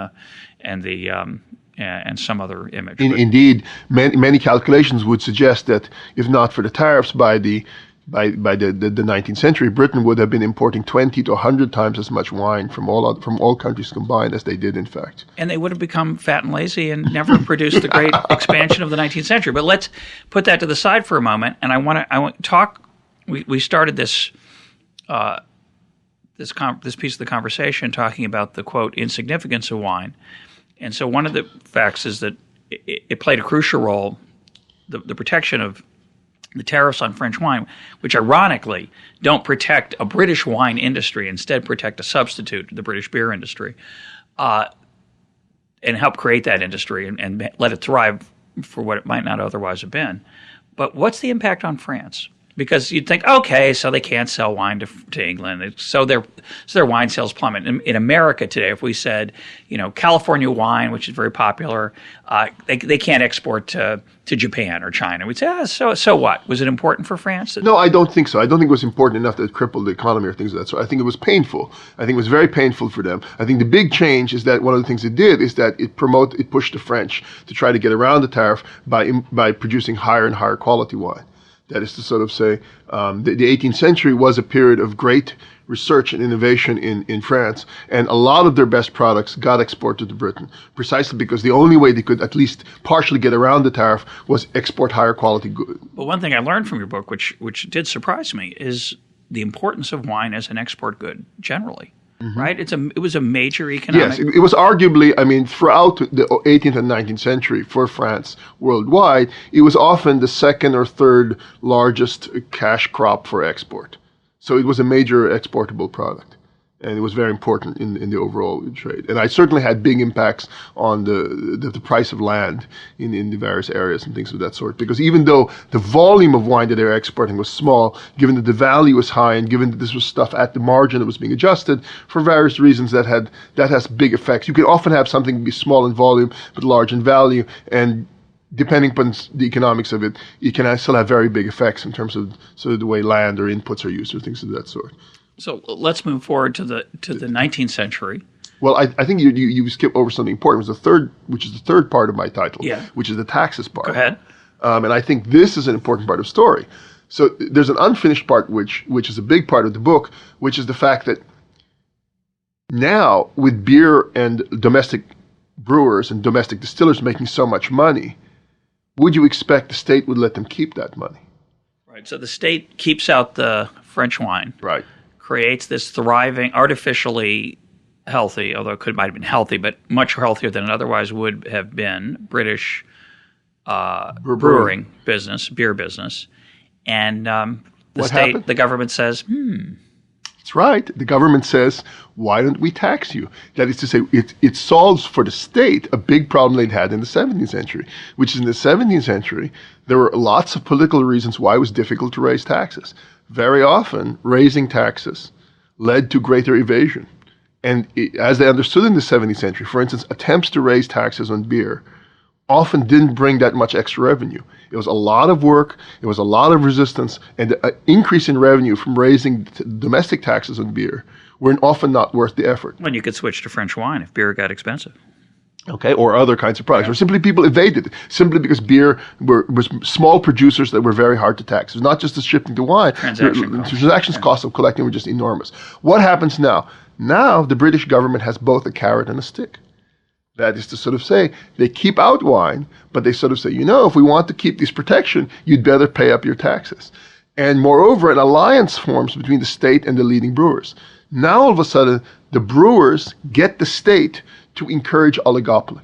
some other image. Indeed, many calculations would suggest that if not for the tariffs by the 19th century, Britain would have been importing 20 to 100 times as much wine from all countries combined as they did, in fact. And they would have become fat and lazy and never produced the great expansion of the 19th century. But let's put that to the side for a moment. And I want to talk. We started this piece of the conversation talking about the quote insignificance of wine. And so one of the facts is that it played a crucial role, the protection of the tariffs on French wine, which ironically don't protect a British wine industry, instead protect a substitute, the British beer industry, and help create that industry and let it thrive for what it might not otherwise have been. But what's the impact on France? Because you'd think, okay, so they can't sell wine to England, so their wine sales plummet. In America today, if we said, California wine, which is very popular, they can't export to Japan or China, we'd say, so what? Was it important for France? No, I don't think so. I don't think it was important enough that it crippled the economy or things of that sort. I think it was painful. I think it was very painful for them. I think the big change is that one of the things it did is that it pushed the French to try to get around the tariff by producing higher and higher quality wine. That is to sort of say, the 18th century was a period of great research and innovation in France, and a lot of their best products got exported to Britain, precisely because the only way they could at least partially get around the tariff was export higher quality goods. But one thing I learned from your book, which did surprise me, is the importance of wine as an export good generally. right? It was a major economic. Yes, it was arguably, I mean, throughout the 18th and 19th century for France worldwide, it was often the second or third largest cash crop for export. So it was a major exportable product. And it was very important in the overall trade. And I certainly had big impacts on the price of land in the various areas and things of that sort. Because even though the volume of wine that they were exporting was small, given that the value was high and given that this was stuff at the margin that was being adjusted, for various reasons that has big effects. You can often have something be small in volume but large in value, and depending upon the economics of it, it can still have very big effects in terms of sort of the way land or inputs are used or things of that sort. So let's move forward to the 19th century. Well, I think you skip over something important, which is the third part of my title, which is the taxes part. Go ahead. And I think this is an important part of the story. So there's an unfinished part, which is a big part of the book, which is the fact that now with beer and domestic brewers and domestic distillers making so much money, would you expect the state would let them keep that money? Right. So the state keeps out the French wine. Right. Creates this thriving, artificially healthy, although it might have been healthy, but much healthier than it otherwise would have been, British brewing business, beer business. And the government says, That's right. The government says, why don't we tax you? That is to say, it solves for the state a big problem they'd had in the 17th century, which is in the 17th century, there were lots of political reasons why it was difficult to raise taxes. Very often, raising taxes led to greater evasion. And as they understood in the 17th century, for instance, attempts to raise taxes on beer often didn't bring that much extra revenue. It was a lot of work, it was a lot of resistance, and the increase in revenue from raising domestic taxes on beer were often not worth the effort. When you could switch to French wine if beer got expensive. Okay, or other kinds of products, or simply people evaded it, simply because beer was small producers that were very hard to tax. It was not just the shipping to wine. Transactions costs of collecting were just enormous. What happens now? Now the British government has both a carrot and a stick. That is to sort of say, they keep out wine, but they sort of say, if we want to keep this protection, you'd better pay up your taxes. And moreover, an alliance forms between the state and the leading brewers. Now all of a sudden, the brewers get the state to encourage oligopoly.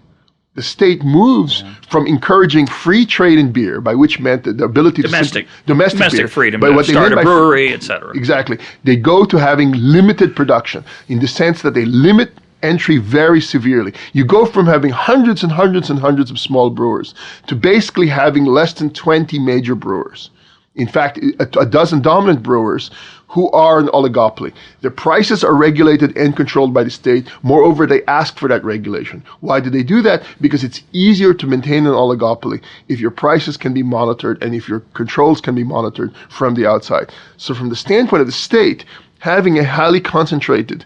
The state moves from encouraging free trade in beer, by which meant the ability domestic beer, freedom to start a brewery, etc. Exactly. They go to having limited production in the sense that they limit entry very severely. You go from having hundreds and hundreds and hundreds of small brewers to basically having less than 20 major brewers. In fact, a dozen dominant brewers who are an oligopoly. Their prices are regulated and controlled by the state. Moreover, they ask for that regulation. Why do they do that? Because it's easier to maintain an oligopoly if your prices can be monitored and if your controls can be monitored from the outside. So from the standpoint of the state, having a highly concentrated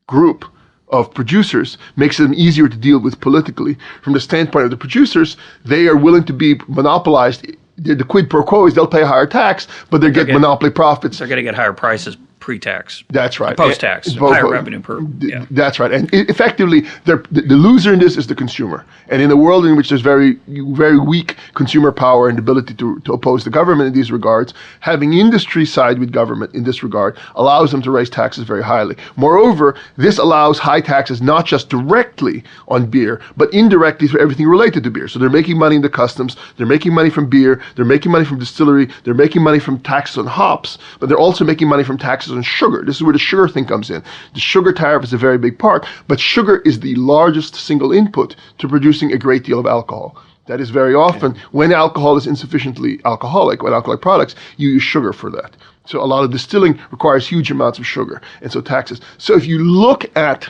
group of producers makes them easier to deal with politically. From the standpoint of the producers, they are willing to be monopolized. The quid pro quo is they'll pay a higher tax, but they get monopoly profits. They're going to get higher prices pre-tax. That's right. Post-tax, higher revenue per. Yeah. That's right. And effectively, the loser in this is the consumer. And in a world in which there's very, very weak consumer power and ability to oppose the government in these regards, having industry side with government in this regard allows them to raise taxes very highly. Moreover, this allows high taxes not just directly on beer, but indirectly for everything related to beer. So they're making money in the customs, they're making money from beer, they're making money from distillery, they're making money from taxes on hops, but they're also making money from taxes on sugar. This is where the sugar thing comes in. The sugar tariff is a very big part, but sugar is the largest single input to producing a great deal of alcohol. That is very often when alcohol is insufficiently alcoholic, when alcoholic products, you use sugar for that. So a lot of distilling requires huge amounts of sugar, and so taxes. So if you look at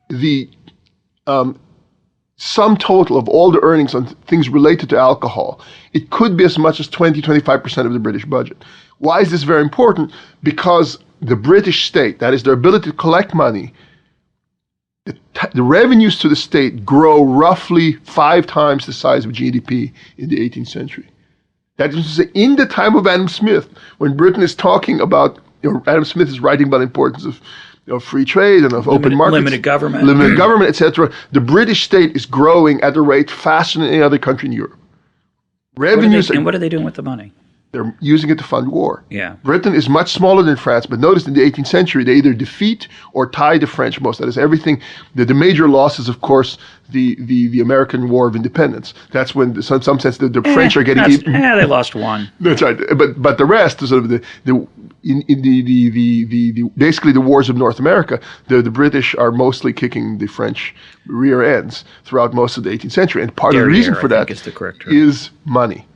the sum total of all the earnings on things related to alcohol, it could be as much as 20-25% of the British budget. Why is this very important? Because the British state, that is their ability to collect money, the revenues to the state grow roughly 5 times the size of GDP in the 18th century. That is to say, in the time of Adam Smith, when Britain is talking about, Adam Smith is writing about the importance of free trade and of open markets, limited government, etc. The British state is growing at a rate faster than any other country in Europe. And what are they doing with the money? They're using it to fund war. Yeah. Britain is much smaller than France, but notice in the 18th century, they either defeat or tie the French most. That is everything. The major loss is, of course, the American War of Independence. That's when, in some sense, the French are getting... they lost one. That's right. But the rest, sort of basically the wars of North America, the British are mostly kicking the French rear ends throughout most of the 18th century. And part of the reason for that is money.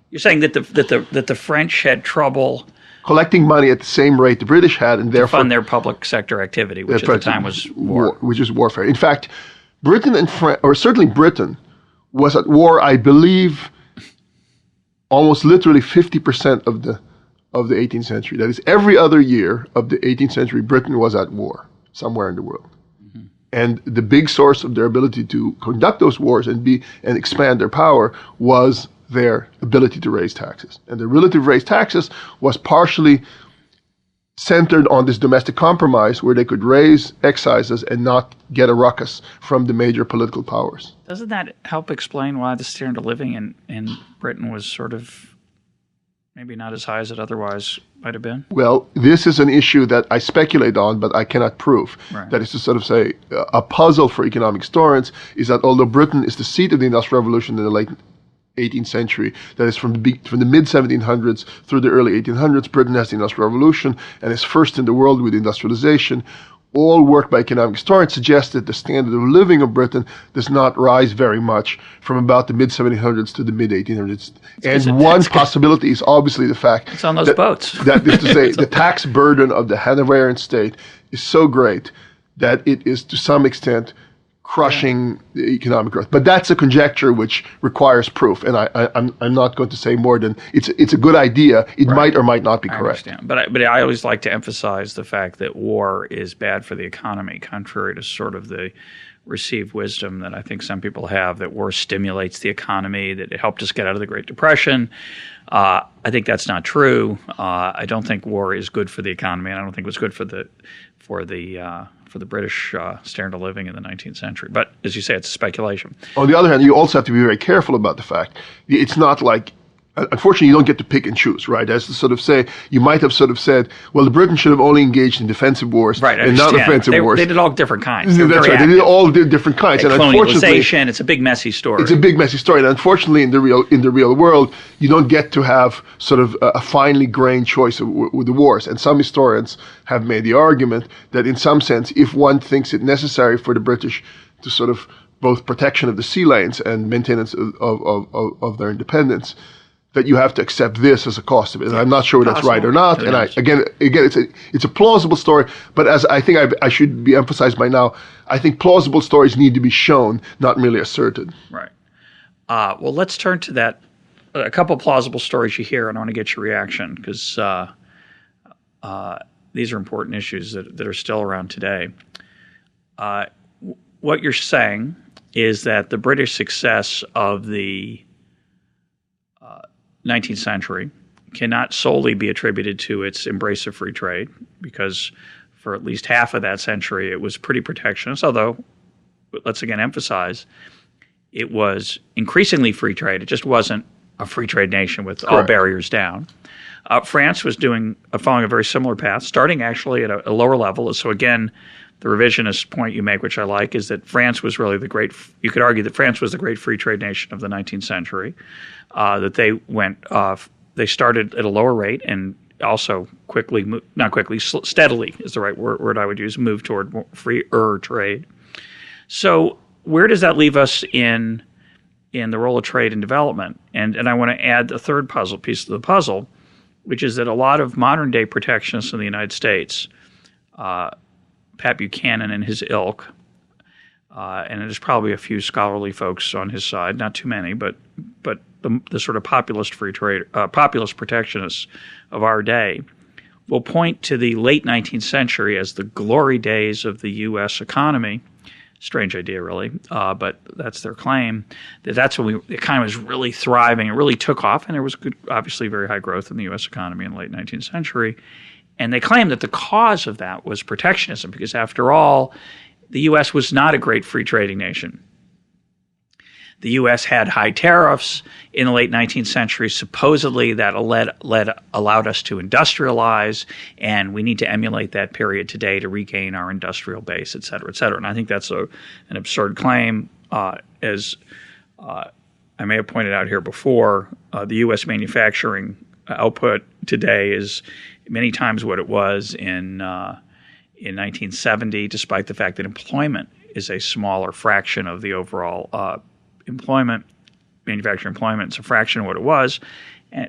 You're saying that the French had trouble collecting money at the same rate the British had, and therefore fund their public sector activity, which at the time was war. Which is warfare. In fact, Britain and France, or certainly Britain, was at war, I believe, almost literally 50% of the 18th century. That is, every other year of the 18th century, Britain was at war somewhere in the world. Mm-hmm. And the big source of their ability to conduct those wars and expand their power was their ability to raise taxes. And the ability to raise taxes was partially centered on this domestic compromise where they could raise excises and not get a ruckus from the major political powers. Doesn't that help explain why the standard of living in Britain was sort of maybe not as high as it otherwise might have been? Well, this is an issue that I speculate on, but I cannot prove. Right. That is to sort of say, a puzzle for economic historians is that although Britain is the seat of the Industrial Revolution in the late 18th century, that is from the mid-1700s through the early 1800s, Britain has the Industrial Revolution and is first in the world with industrialization. All work by economic historians suggests that the standard of living of Britain does not rise very much from about the mid-1700s to the mid-1800s. And one possibility is obviously the fact it's on those boats. That is to say, the tax burden of the Hanoverian state is so great that it is to some extent crushing the economic growth. But that's a conjecture which requires proof, and I'm not going to say more than it's a good idea. It might or might not be correct. I understand. But I always like to emphasize the fact that war is bad for the economy, contrary to sort of the received wisdom that I think some people have, that war stimulates the economy, that it helped us get out of the Great Depression. I think that's not true. I don't think war is good for the economy, and I don't think it was good for the British standard of living in the 19th century. But as you say, it's speculation. On the other hand, you also have to be very careful about the fact it's not like, unfortunately, you don't get to pick and choose, right? As to sort of say, you might have sort of said, well, the Britain should have only engaged in defensive wars and not offensive wars. They did all different kinds. That's right. They did all different kinds. And colonialization, it's a big messy story. It's a big messy story. And unfortunately, in the real world, you don't get to have sort of a finely grained choice with the wars. And some historians have made the argument that in some sense, if one thinks it necessary for the British to sort of both protection of the sea lanes and maintenance of their independence, that you have to accept this as a cost of it. And I'm not sure whether that's right or not. And again, it's a plausible story, but as I think I should be emphasized by now, I think plausible stories need to be shown, not merely asserted. Right. Well, let's turn to that. A couple plausible stories you hear, and I want to get your reaction, because these are important issues that are still around today. What you're saying is that the British success of the 19th century cannot solely be attributed to its embrace of free trade, because for at least half of that century it was pretty protectionist, although, let's again emphasize, it was increasingly free trade. It just wasn't a free trade nation with all barriers down. France was following a very similar path, starting actually at a lower level. So again, the revisionist point you make, which I like, is that France was really you could argue that France was the great free trade nation of the 19th century, that they started at a lower rate and also steadily is the right word I would use, move toward more freer trade. So where does that leave us in the role of trade and development? And I want to add a third piece of the puzzle, which is that a lot of modern day protectionists in the United States, Pat Buchanan and his ilk, and there's probably a few scholarly folks on his side, not too many, but the sort of populist populist protectionists of our day will point to the late 19th century as the glory days of the U.S. economy. Strange idea, really, but that's their claim. That's when the economy was really thriving. It really took off, and there was obviously very high growth in the U.S. economy in the late 19th century. And they claim that the cause of that was protectionism, because after all, the U.S. was not a great free trading nation. the U.S. had high tariffs in the late 19th century. Supposedly that allowed us to industrialize, and we need to emulate that period today to regain our industrial base, et cetera, et cetera. And I think that's an absurd claim. As I may have pointed out here before, the U.S. manufacturing output today is many times what it was in 1970, despite the fact that employment is a smaller fraction of the overall employment. Manufacturing employment is a fraction of what it was,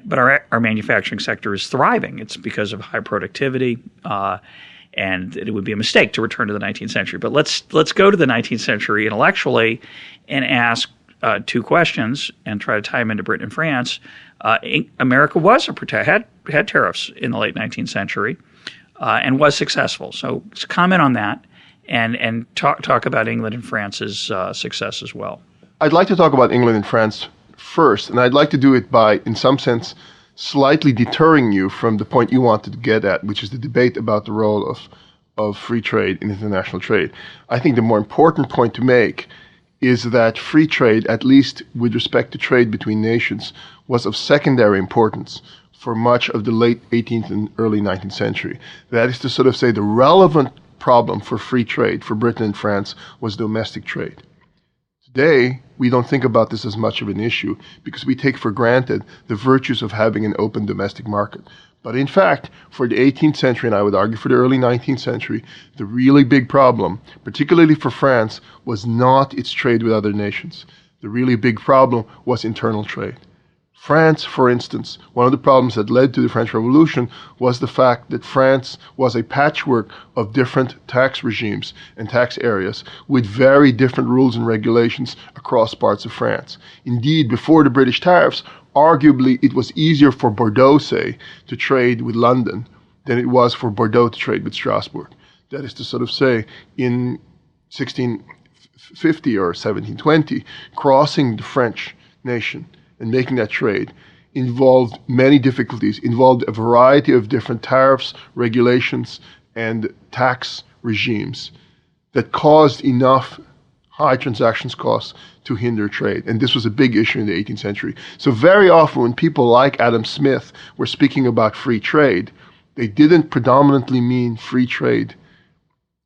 but our manufacturing sector is thriving. It's because of high productivity, and it would be a mistake to return to the 19th century. But let's go to the 19th century intellectually and ask two questions and try to tie them into Britain and France. America had tariffs in the late 19th century and was successful. So comment on that and talk about England and France's success as well. I'd like to talk about England and France first, and I'd like to do it by, in some sense, slightly deterring you from the point you wanted to get at, which is the debate about the role of free trade in international trade. I think the more important point to make is that free trade, at least with respect to trade between nations, was of secondary importance for much of the late 18th and early 19th century. That is to sort of say the relevant problem for free trade for Britain and France was domestic trade. Today, we don't think about this as much of an issue because we take for granted the virtues of having an open domestic market. But in fact, for the 18th century, and I would argue for the early 19th century, the really big problem, particularly for France, was not its trade with other nations. The really big problem was internal trade. France, for instance, one of the problems that led to the French Revolution was the fact that France was a patchwork of different tax regimes and tax areas with very different rules and regulations across parts of France. Indeed, before the British tariffs, arguably it was easier for Bordeaux, say, to trade with London than it was for Bordeaux to trade with Strasbourg. That is to sort of say, in 1650 or 1720, crossing the French nation and making that trade involved many difficulties, involved a variety of different tariffs, regulations, and tax regimes that caused enough high transactions costs to hinder trade. And this was a big issue in the 18th century. So very often when people like Adam Smith were speaking about free trade, they didn't predominantly mean free trade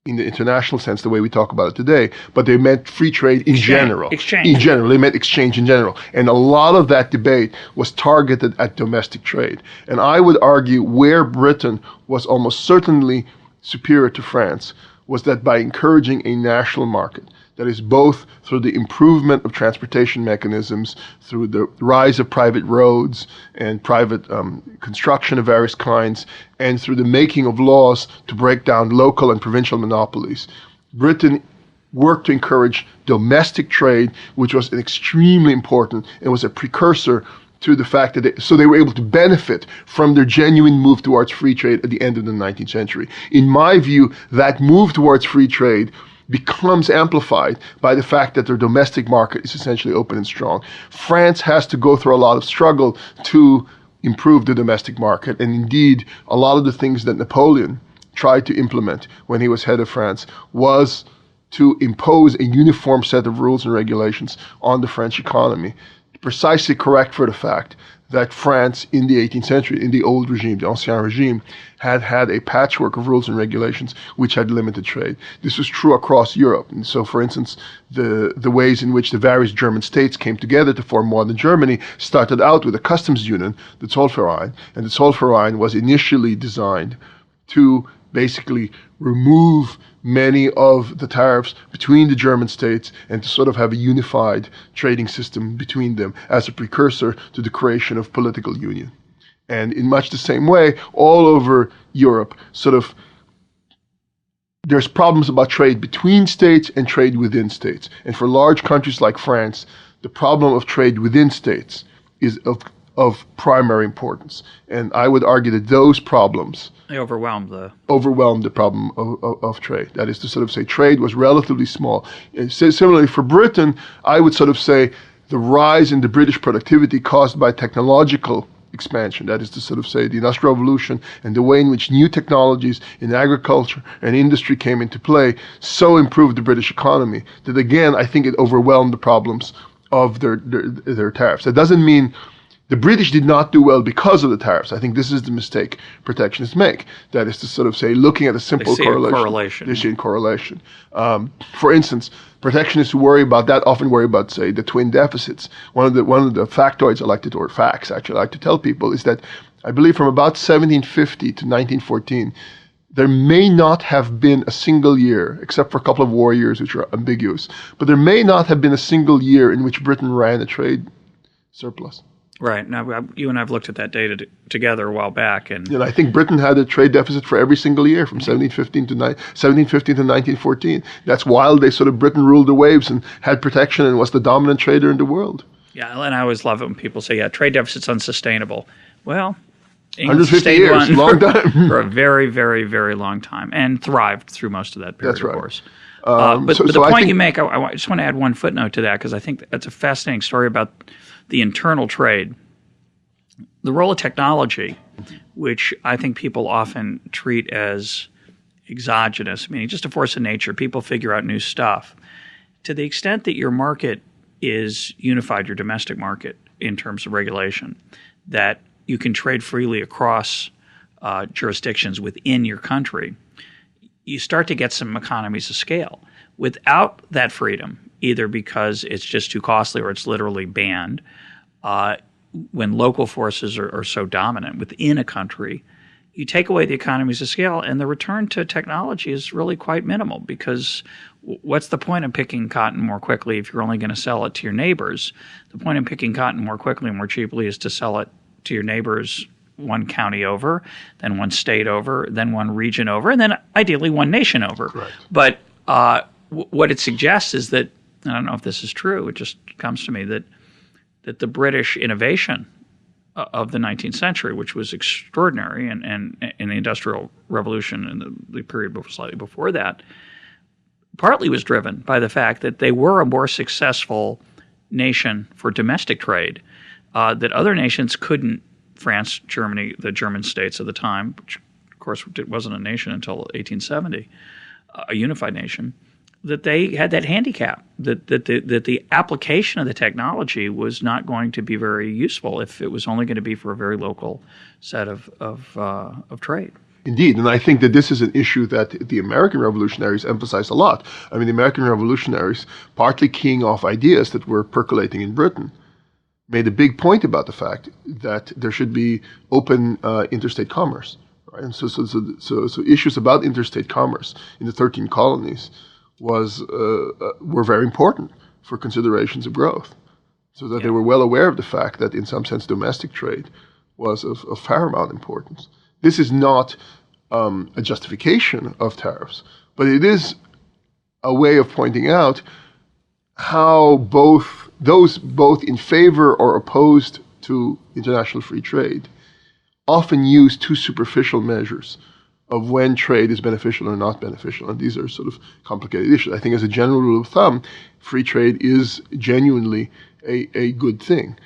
in the international sense, the way we talk about it today, but they meant free trade in general. In general, they meant exchange in general. And a lot of that debate was targeted at domestic trade. And I would argue where Britain was almost certainly superior to France was that by encouraging a national market, that is both through the improvement of transportation mechanisms, through the rise of private roads and private construction of various kinds, and through the making of laws to break down local and provincial monopolies. Britain worked to encourage domestic trade, which was extremely important and was a precursor to the fact that they were able to benefit from their genuine move towards free trade at the end of the 19th century. In my view, that move towards free trade becomes amplified by the fact that their domestic market is essentially open and strong. France has to go through a lot of struggle to improve the domestic market. And indeed, a lot of the things that Napoleon tried to implement when he was head of France was to impose a uniform set of rules and regulations on the French economy. Precisely correct for the fact that France in the 18th century, in the old regime, the Ancien regime, had a patchwork of rules and regulations which had limited trade. This was true across Europe. And so, for instance, the ways in which the various German states came together to form modern Germany started out with a customs union, the Zollverein, and the Zollverein was initially designed to basically remove many of the tariffs between the German states and to sort of have a unified trading system between them as a precursor to the creation of political union. And in much the same way, all over Europe, there's problems about trade between states and trade within states. And for large countries like France, the problem of trade within states is of primary importance. And I would argue that those problems overwhelmed the problem of trade. That is to sort of say trade was relatively small. Similarly, for Britain, I would sort of say the rise in the British productivity caused by technological expansion, that is to sort of say the Industrial Revolution and the way in which new technologies in agriculture and industry came into play, so improved the British economy that again, I think it overwhelmed the problems of their tariffs. That doesn't mean the British did not do well because of the tariffs. I think this is the mistake protectionists make. That is to sort of say, looking at a simple correlation. They see a correlation. For instance, protectionists who worry about that often worry about, say, the twin deficits. One of the factoids or facts actually I like to tell people is that I believe from about 1750 to 1914, there may not have been a single year, except for a couple of war years which are ambiguous, but there may not have been a single year in which Britain ran a trade surplus. Right. Now, you and I have looked at that data together a while back. And I think Britain had a trade deficit for every single year from 1715 to 1914. That's while Britain ruled the waves and had protection and was the dominant trader in the world. Yeah, and I always love it when people say, trade deficit's unsustainable. Well, 150 years, long time. For a very, very, very long time, and thrived through most of that period, That's right. of course. But the point you make, I just want to add one footnote to that, because I think that's a fascinating story about the internal trade. The role of technology, which I think people often treat as exogenous, meaning just a force of nature, people figure out new stuff. To the extent that your market is unified, your domestic market, in terms of regulation, that you can trade freely across jurisdictions within your country, you start to get some economies of scale. Without that freedom, either because it's just too costly or it's literally banned, when local forces are so dominant within a country, you take away the economies of scale, and the return to technology is really quite minimal, because what's the point of picking cotton more quickly if you're only going to sell it to your neighbors? The point of picking cotton more quickly and more cheaply is to sell it to your neighbors one county over, then one state over, then one region over, and then ideally one nation over. Right. But what it suggests is that, I don't know if this is true, it just comes to me that the British innovation of the 19th century, which was extraordinary, and in the Industrial Revolution and the period slightly before that, partly was driven by the fact that they were a more successful nation for domestic trade that other nations couldn't. France, Germany, the German states of the time, which of course it wasn't a nation until 1870, a unified nation, that they had that handicap, that the application of the technology was not going to be very useful if it was only going to be for a very local set of trade. Indeed, and I think that this is an issue that the American revolutionaries emphasized a lot. I mean, the American revolutionaries, partly keying off ideas that were percolating in Britain, made a big point about the fact that there should be open interstate commerce, right? And so issues about interstate commerce in the 13 colonies were very important for considerations of growth, so that they were well aware of the fact that in some sense domestic trade was of paramount importance. This is not a justification of tariffs, but it is a way of pointing out how those both in favor or opposed to international free trade often use too superficial measures of when trade is beneficial or not beneficial. And these are sort of complicated issues. I think as a general rule of thumb, free trade is genuinely a good thing.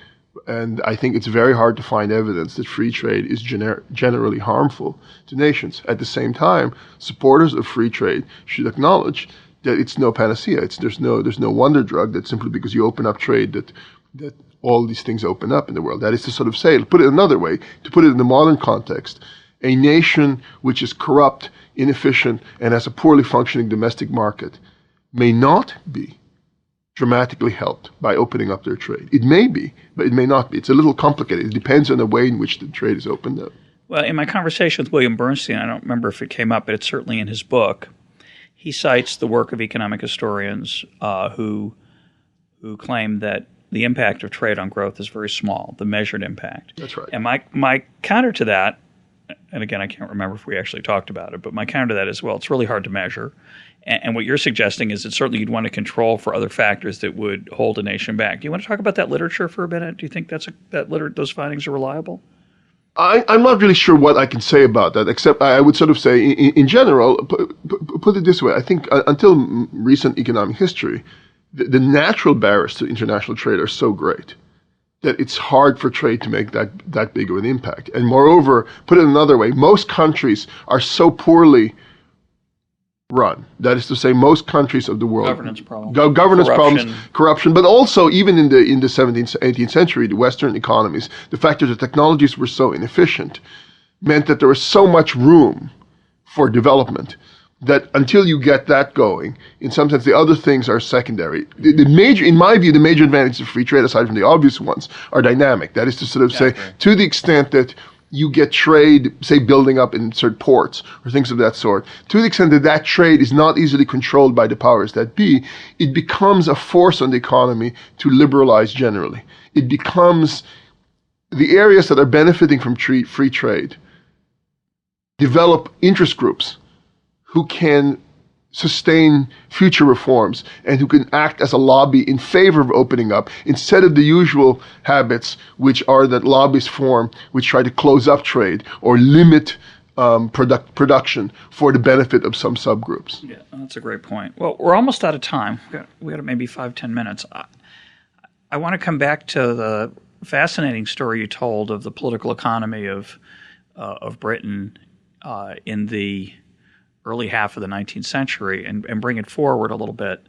And I think it's very hard to find evidence that free trade is generally harmful to nations. At the same time, supporters of free trade should acknowledge that it's no panacea. There's no wonder drug that simply because you open up trade that all these things open up in the world. That is to sort of say, to put it another way, to put it in the modern context, a nation which is corrupt, inefficient, and has a poorly functioning domestic market may not be dramatically helped by opening up their trade. It may be, but it may not be. It's a little complicated. It depends on the way in which the trade is opened up. Well, in my conversation with William Bernstein, I don't remember if it came up, but it's certainly in his book, he cites the work of economic historians who claim that the impact of trade on growth is very small, the measured impact. That's right. And my counter to that, and again, I can't remember if we actually talked about it, but my counter to that is, well, it's really hard to measure. And what you're suggesting is that certainly you'd want to control for other factors that would hold a nation back. Do you want to talk about that literature for a minute? Do you think those findings are reliable? I'm not really sure what I can say about that, except I would sort of say, in general, put it this way. I think until recent economic history, the natural barriers to international trade are so great that it's hard for trade to make that big of an impact. And moreover, put it another way, most countries are so poorly run. That is to say, most countries of the world. Governance problems. Governance problems, corruption, but also even in the 17th, 18th century, the Western economies, the fact that the technologies were so inefficient meant that there was so much room for development that until you get that going, in some sense, the other things are secondary. The major, in my view, the major advantages of free trade, aside from the obvious ones, are dynamic. That is to sort of say, to the extent that you get trade, say, building up in certain ports or things of that sort, to the extent that that trade is not easily controlled by the powers that be, it becomes a force on the economy to liberalize generally. It becomes the areas that are benefiting from free trade develop interest groups who can sustain future reforms and who can act as a lobby in favor of opening up instead of the usual habits which are that lobbies form which try to close up trade or limit production for the benefit of some subgroups. Yeah, that's a great point. Well, we're almost out of time. We got maybe 5-10 minutes. I want to come back to the fascinating story you told of the political economy of Britain in the early half of the 19th century and bring it forward a little bit.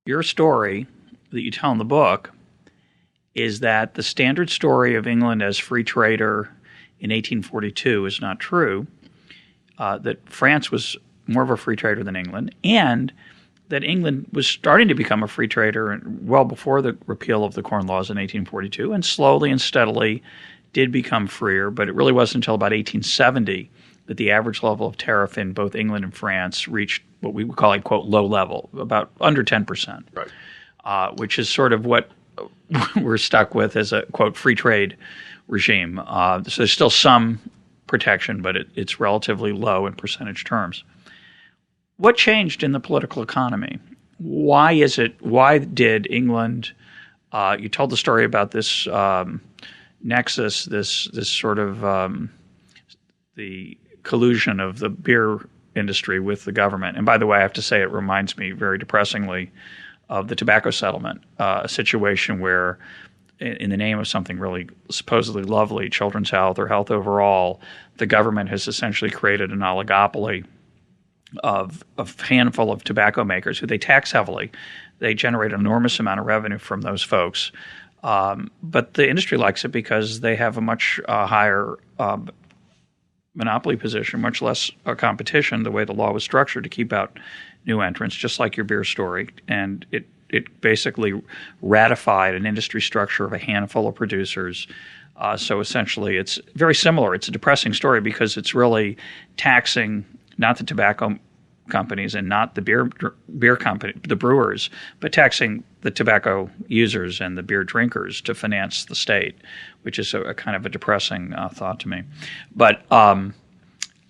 Your story that you tell in the book is that the standard story of England as free trader in 1842 is not true, that France was more of a free trader than England, and that England was starting to become a free trader well before the repeal of the Corn Laws in 1842, and slowly and steadily did become freer, but it really wasn't until about 1870 that the average level of tariff in both England and France reached what we would call a, quote, low level, about under 10%, right. Which is sort of what we're stuck with as a, quote, free trade regime. So there's still some protection, but it's relatively low in percentage terms. What changed in the political economy? Why did England, you told the story about this nexus, this sort of the collusion of the beer industry with the government. And by the way, I have to say it reminds me very depressingly of the tobacco settlement, a situation where in the name of something really supposedly lovely, children's health or health overall, the government has essentially created an oligopoly of a handful of tobacco makers who they tax heavily. They generate an enormous amount of revenue from those folks. But the industry likes it because they have a much higher monopoly position, much less competition, the way the law was structured to keep out new entrants, just like your beer story. And it basically ratified an industry structure of a handful of producers. So essentially it's very similar. It's a depressing story because it's really taxing not the tobacco companies and not the beer company, the brewers, but taxing the tobacco users and the beer drinkers to finance the state, which is a kind of a depressing thought to me. But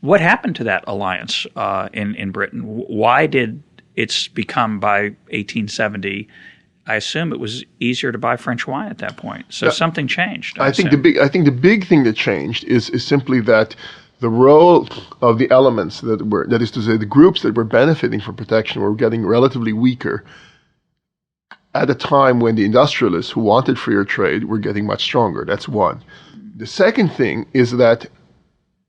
what happened to that alliance in Britain? Why did it become by 1870? I assume it was easier to buy French wine at that point. So something changed. I think the big thing that changed is simply that the role of the elements that is to say, the groups that were benefiting from protection were getting relatively weaker at a time when the industrialists who wanted freer trade were getting much stronger. That's one. The second thing is that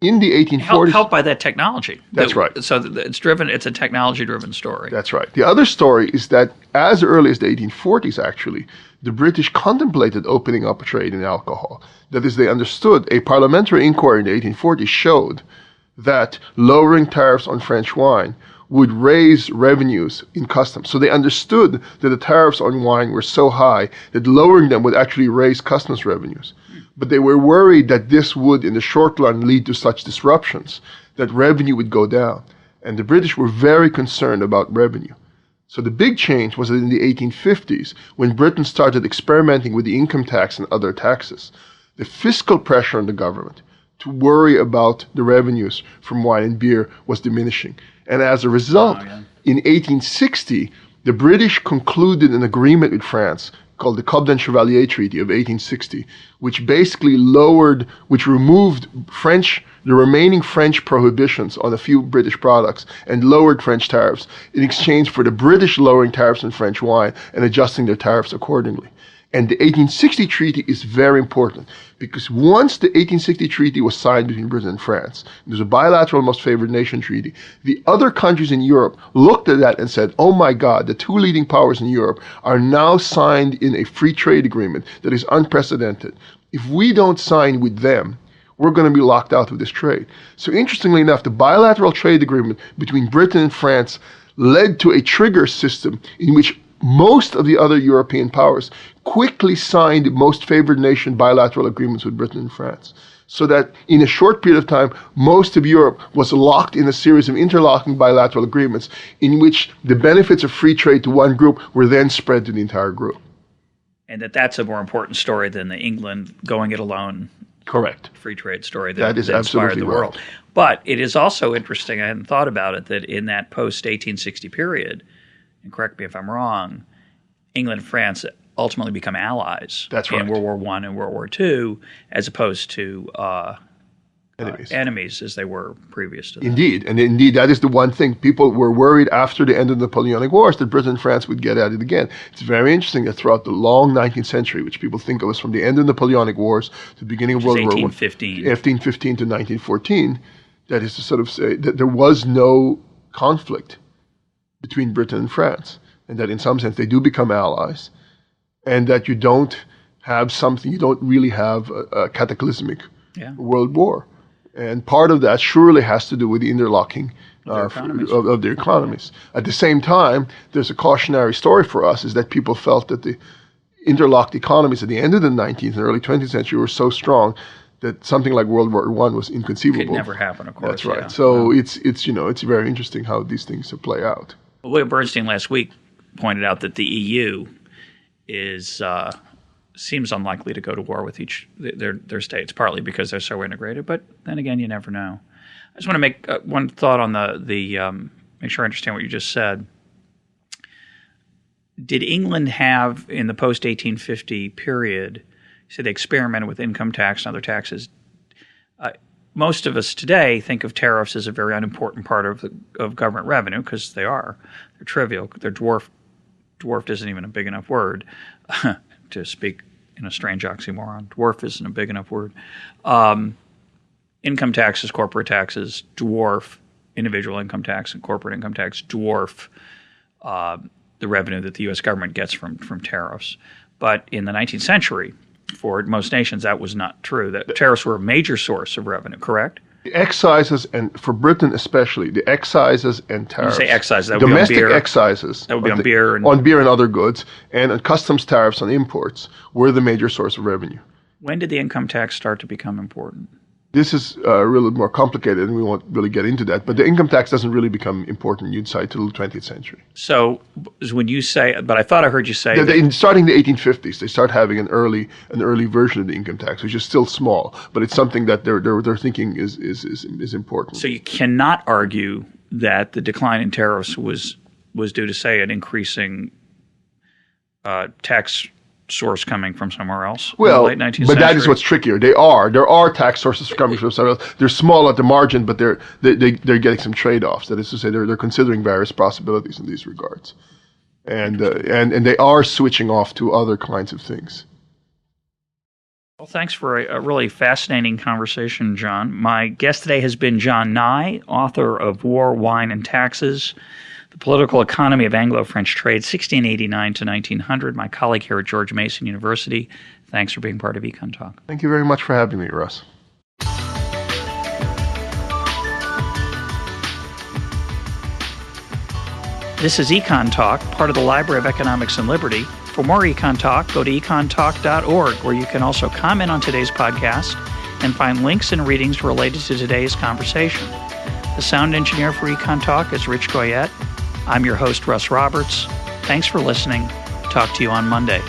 in the 1840s... Helped by that technology. That's right. So it's a technology-driven story. That's right. The other story is that as early as the 1840s, actually, the British contemplated opening up a trade in alcohol. That is, they understood, a parliamentary inquiry in the 1840s showed that lowering tariffs on French wine would raise revenues in customs. So they understood that the tariffs on wine were so high that lowering them would actually raise customs revenues. But they were worried that this would, in the short run, lead to such disruptions that revenue would go down. And the British were very concerned about revenue. So the big change was that in the 1850s, when Britain started experimenting with the income tax and other taxes, the fiscal pressure on the government to worry about the revenues from wine and beer was diminishing. And as a result, in 1860, the British concluded an agreement with France called the Cobden Chevalier Treaty of 1860, which basically removed the remaining French prohibitions on a few British products and lowered French tariffs in exchange for the British lowering tariffs on French wine and adjusting their tariffs accordingly. And the 1860 treaty is very important because once the 1860 treaty was signed between Britain and France, there's a bilateral most favored nation treaty, the other countries in Europe looked at that and said, oh my God, the two leading powers in Europe are now signed in a free trade agreement that is unprecedented. If we don't sign with them, we're going to be locked out of this trade. So interestingly enough, the bilateral trade agreement between Britain and France led to a trigger system in which most of the other European powers quickly signed most favored nation bilateral agreements with Britain and France. So that in a short period of time, most of Europe was locked in a series of interlocking bilateral agreements in which the benefits of free trade to one group were then spread to the entire group. And that's a more important story than the England going it alone. Correct. Free trade story that is absolutely the right. world. But it is also interesting, I hadn't thought about it, that in that post-1860 period, and correct me if I'm wrong, England and France ultimately become allies. That's right. In World War I and World War II, as opposed to enemies as they were previous to that. Indeed. And indeed, that is the one thing. People were worried after the end of the Napoleonic Wars that Britain and France would get at it again. It's very interesting that throughout the long 19th century, which people think of as from the end of the Napoleonic Wars to the beginning of World War I, 1815 to 1914, that is to sort of say that there was no conflict between Britain and France, and that in some sense they do become allies, and that you don't really have a cataclysmic world war. And part of that surely has to do with the interlocking of their economies. At the same time, there's a cautionary story for us, is that people felt that the interlocked economies at the end of the 19th and early 20th century were so strong that something like World War I was inconceivable. Could never happen, of course. That's right. Yeah. So it's very interesting how these things play out. William Bernstein last week pointed out that the EU seems unlikely to go to war with each their states, partly because they're so integrated. But then again, you never know. I just want to make one thought on the make sure I understand what you just said. Did England have, in the post-1850 period, so they experimented with income tax and other taxes? Most of us today think of tariffs as a very unimportant part of government revenue because they are. They're trivial. They're dwarfed. Dwarfed isn't even a big enough word to speak in a strange oxymoron. Dwarf isn't a big enough word. Income taxes, corporate taxes dwarf individual income tax, and corporate income tax dwarf the revenue that the U.S. government gets from tariffs. But in the 19th century, for most nations, that was not true. That tariffs were a major source of revenue, correct? The excises, and for Britain especially, the excises and tariffs. When you say excise, that would domestic be on beer. Excises. That would be on beer. On beer and other goods, and on customs tariffs on imports were the major source of revenue. When did the income tax start to become important? This is really more complicated, and we won't really get into that. But the income tax doesn't really become important, you'd say, till the 20th century. So when you say, but I thought I heard you say starting the 1850s, they start having an early version of the income tax, which is still small, but it's something that they're thinking is important. So you cannot argue that the decline in tariffs was due to, say, an increasing tax source coming from somewhere else. Well, in the late 19th but century. that is what's trickier. There are tax sources coming from somewhere else. They're small at the margin, but they're getting some trade-offs. That is to say, they're considering various possibilities in these regards, and they are switching off to other kinds of things. Well, thanks for a really fascinating conversation, John. My guest today has been John Nye, author of War, Wine, and Taxes: The Political Economy of Anglo-French Trade, 1689 to 1900. My colleague here at George Mason University. Thanks for being part of EconTalk. Thank you very much for having me, Russ. This is EconTalk, part of the Library of Economics and Liberty. For more EconTalk, go to econtalk.org, where you can also comment on today's podcast and find links and readings related to today's conversation. The sound engineer for EconTalk is Rich Goyette. I'm your host, Russ Roberts. Thanks for listening. Talk to you on Monday.